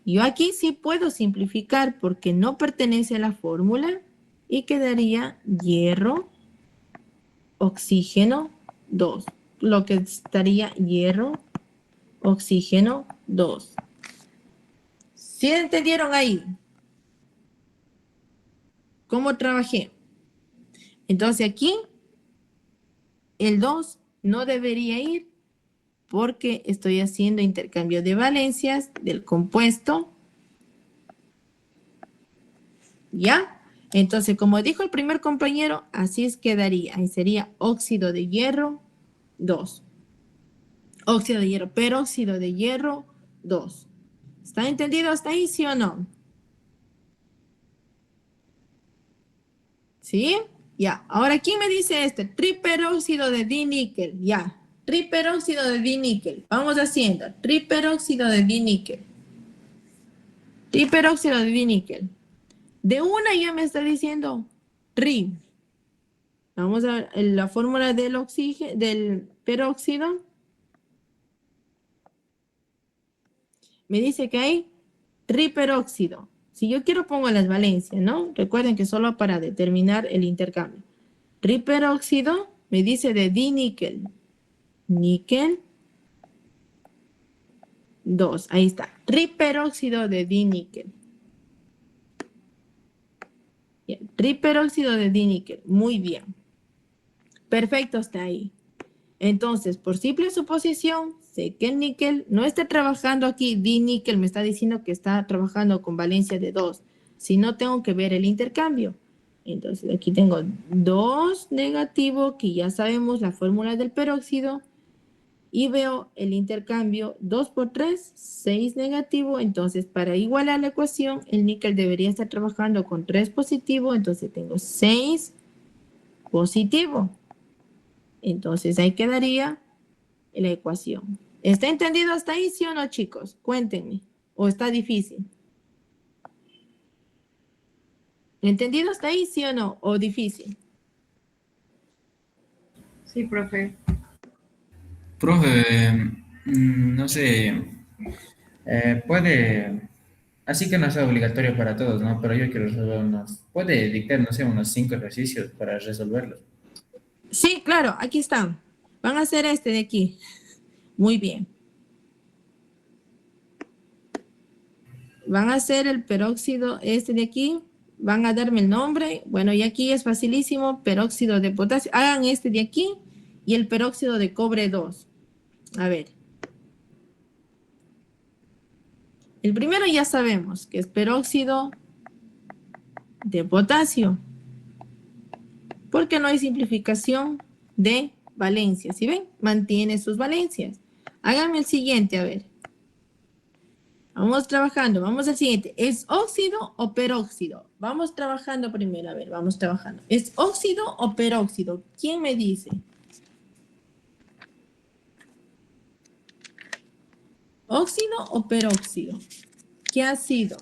Yo aquí sí puedo simplificar porque no pertenece a la fórmula y quedaría hierro, oxígeno 2. Lo que estaría hierro, oxígeno 2. ¿Sí entendieron ahí? ¿Cómo trabajé? Entonces aquí el 2 no debería ir porque estoy haciendo intercambio de valencias del compuesto. ¿Ya? Entonces, como dijo el primer compañero, así es quedaría. Ahí sería óxido de hierro 2. Óxido de hierro, peróxido de hierro 2. ¿Está entendido hasta ahí, sí o no? ¿Sí? Ya. Ahora, ¿quién me dice este? Triperóxido de diníquel. Ya. Triperóxido de diníquel. Vamos haciendo. Triperóxido de diníquel. Triperóxido de diníquel. De una ya me está diciendo tri. Vamos a ver la fórmula del oxígeno, del peróxido. Me dice que hay triperóxido. Si yo quiero pongo las valencias, ¿no? Recuerden que solo para determinar el intercambio. Triperóxido me dice de diníquel. Níquel 2. Ahí está. Triperóxido de diníquel. Bien. Triperóxido de diníquel. Muy bien. Perfecto, está ahí. Entonces, por simple suposición, sé que el níquel no está trabajando aquí. Diníquel me está diciendo que está trabajando con valencia de 2. Si no, tengo que ver el intercambio. Entonces, aquí tengo 2 negativo, que ya sabemos la fórmula del peróxido. Y veo el intercambio 2 por 3, 6 negativo. Entonces, para igualar la ecuación, el níquel debería estar trabajando con 3 positivo. Entonces, tengo 6 positivo. Entonces ahí quedaría la ecuación. ¿Está entendido hasta ahí, sí o no, chicos? Cuéntenme. ¿O está difícil? ¿Entendido hasta ahí, sí o no? ¿O difícil? Sí, profe. Profe, no sé, puede, así que no sea obligatorio para todos, ¿no? Pero yo quiero resolver puede dictar, no sé, unos 5 ejercicios para resolverlos. Sí, claro, aquí están. Van a hacer este de aquí. Muy bien. Van a hacer el peróxido este de aquí. Van a darme el nombre. Bueno, y aquí es facilísimo. Peróxido de potasio. Hagan este de aquí y el peróxido de cobre 2. A ver. El primero ya sabemos que es peróxido de potasio. Porque no hay simplificación de valencias. ¿Sí ven? Mantiene sus valencias. Háganme el siguiente, a ver. Vamos trabajando, vamos al siguiente. ¿Es óxido o peróxido? Vamos trabajando primero, a ver, vamos trabajando. ¿Es óxido o peróxido? ¿Quién me dice? ¿Óxido o peróxido? ¿Qué ha sido?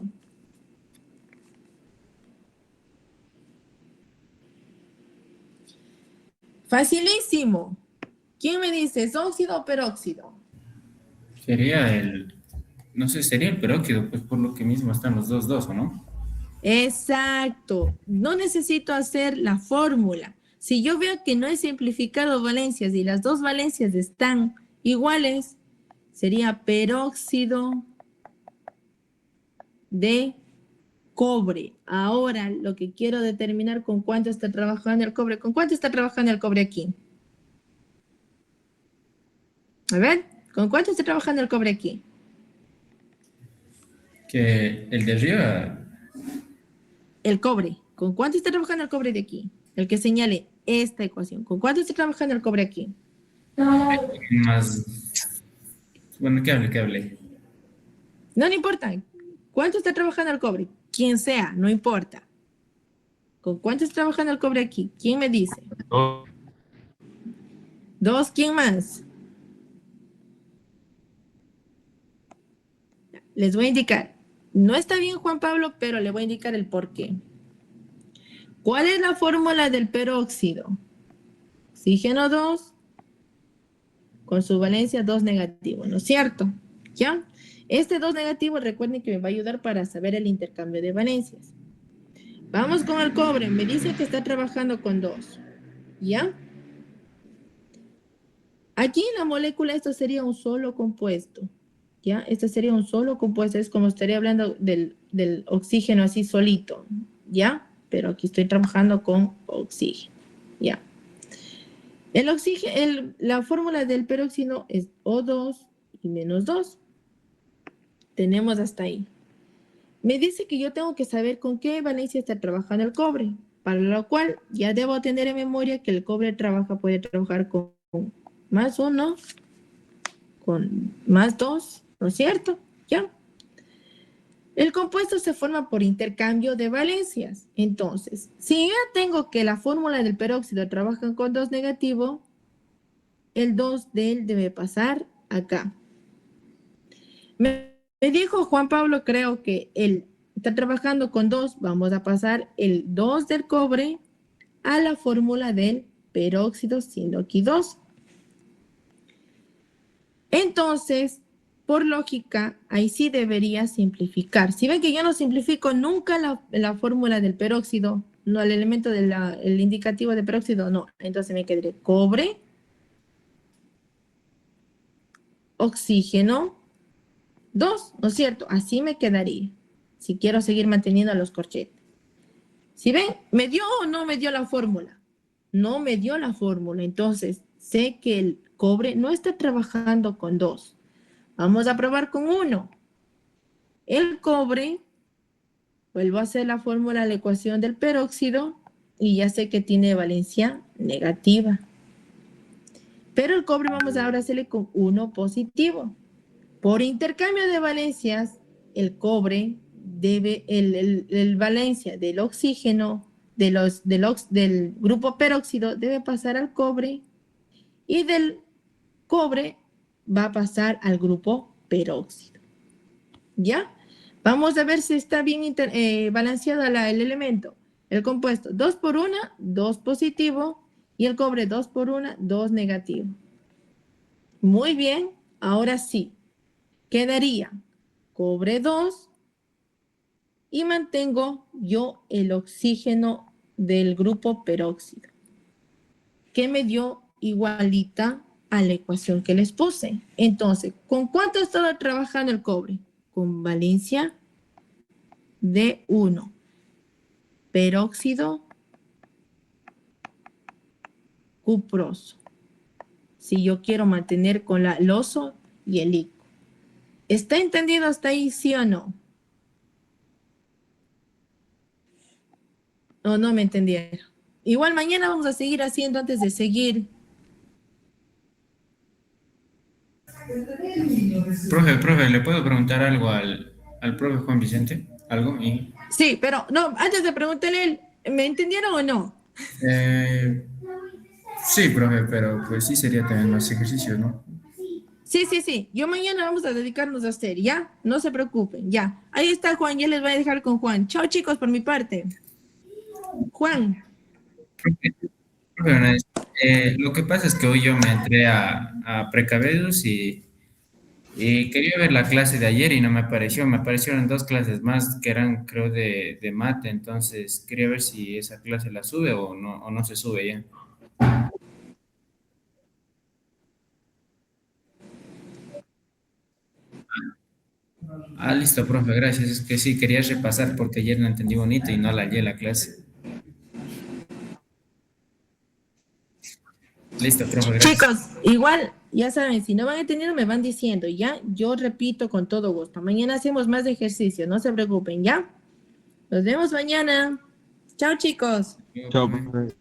Facilísimo. ¿Quién me dice? ¿Es óxido o peróxido? Sería no sé, sería el peróxido, pues por lo que mismo están los dos, ¿o no? Exacto. No necesito hacer la fórmula. Si yo veo que no he simplificado valencias y las dos valencias están iguales, sería peróxido de cobre. Ahora lo que quiero determinar con cuánto está trabajando el cobre. ¿Con cuánto está trabajando el cobre aquí? A ver, ¿con cuánto está trabajando el cobre aquí? Que el de arriba, El cobre. ¿Con cuánto está trabajando el cobre de aquí? El que señale esta ecuación. ¿Con cuánto está trabajando el cobre aquí? más, bueno, que hable. No, no importa. ¿Cuánto está trabajando el cobre? Quien sea, no importa. ¿Con cuánto está trabajando el cobre aquí? ¿Quién me dice? Dos. Dos, ¿quién más? Les voy a indicar. No está bien, Juan Pablo, pero le voy a indicar el por qué. ¿Cuál es la fórmula del peróxido? Oxígeno 2 con su valencia 2 negativo, ¿no es cierto? ¿Ya? Este 2 negativo, recuerden que me va a ayudar para saber el intercambio de valencias. Vamos con el cobre. Me dice que está trabajando con 2. ¿Ya? Aquí en la molécula esto sería un solo compuesto. ¿Ya? Esto sería un solo compuesto. Es como estaría hablando del oxígeno así solito. ¿Ya? Pero aquí estoy trabajando con oxígeno. ¿Ya? El oxígeno, la fórmula del peróxido es O2 y menos 2. Tenemos hasta ahí. Me dice que yo tengo que saber con qué valencia está trabajando el cobre, para lo cual ya debo tener en memoria que el cobre puede trabajar con más 1, con más 2, ¿no es cierto? ¿Ya? El compuesto se forma por intercambio de valencias. Entonces, si ya tengo que la fórmula del peróxido trabaja con 2 negativo, el 2 de él debe pasar acá. Me dijo Juan Pablo, creo que él está trabajando con 2. Vamos a pasar el 2 del cobre a la fórmula del peróxido, siendo aquí 2. Entonces, por lógica, ahí sí debería simplificar. Si ven que yo no simplifico nunca la fórmula del peróxido, no el elemento el indicativo de peróxido, no. Entonces me quedaría cobre, oxígeno, 2, ¿no es cierto? Así me quedaría, si quiero seguir manteniendo los corchetes. Si ven, ¿me dio o no me dio la fórmula? No me dio la fórmula, entonces sé que el cobre no está trabajando con 2. Vamos a probar con 1. El cobre, vuelvo a hacer la fórmula, la ecuación del peróxido, y ya sé que tiene valencia negativa. Pero el cobre vamos a ahora hacerle con 1 positivo. Por intercambio de valencias, el cobre debe, el valencia del oxígeno, del grupo peróxido, debe pasar al cobre y del cobre va a pasar al grupo peróxido. ¿Ya? Vamos a ver si está bien balanceado el elemento. El compuesto 2 por 1, 2 positivo, y el cobre 2 por 1, 2 negativo. Muy bien, ahora sí. Quedaría cobre 2 y mantengo yo el oxígeno del grupo peróxido, que me dio igualita a la ecuación que les puse. Entonces, ¿con cuánto estaba trabajando el cobre? Con valencia de 1. Peróxido cuproso. Si yo quiero mantener con el oso y el ico. ¿Está entendido hasta ahí, sí o no? ¿O no me entendieron? Igual mañana vamos a seguir haciendo antes de seguir. Profe, ¿le puedo preguntar algo al profe Juan Vicente? ¿Algo? Sí, pero no, antes de preguntarle, ¿me entendieron o no? Sí, profe, pero pues sí sería también más ejercicio, ¿no? Sí. Yo mañana vamos a dedicarnos a hacer, ¿ya? No se preocupen, ya. Ahí está Juan, ya les voy a dejar con Juan. Chao, chicos, por mi parte. Juan. Profe, lo que pasa es que hoy yo me entré a Precavedos y quería ver la clase de ayer y no me apareció. Me aparecieron 2 clases más que eran, creo, de mate. Entonces, quería ver si esa clase la sube o no se sube ya. Listo, profe, gracias. Es que sí, quería repasar porque ayer no entendí bonito y no la hallé la clase. Listo, profe, gracias. Chicos, igual, ya saben, si no van entendiendo, me van diciendo, ¿ya? Yo repito con todo gusto. Mañana hacemos más ejercicio, no se preocupen, ¿ya? Nos vemos mañana. Chao, chicos. Chao, profe.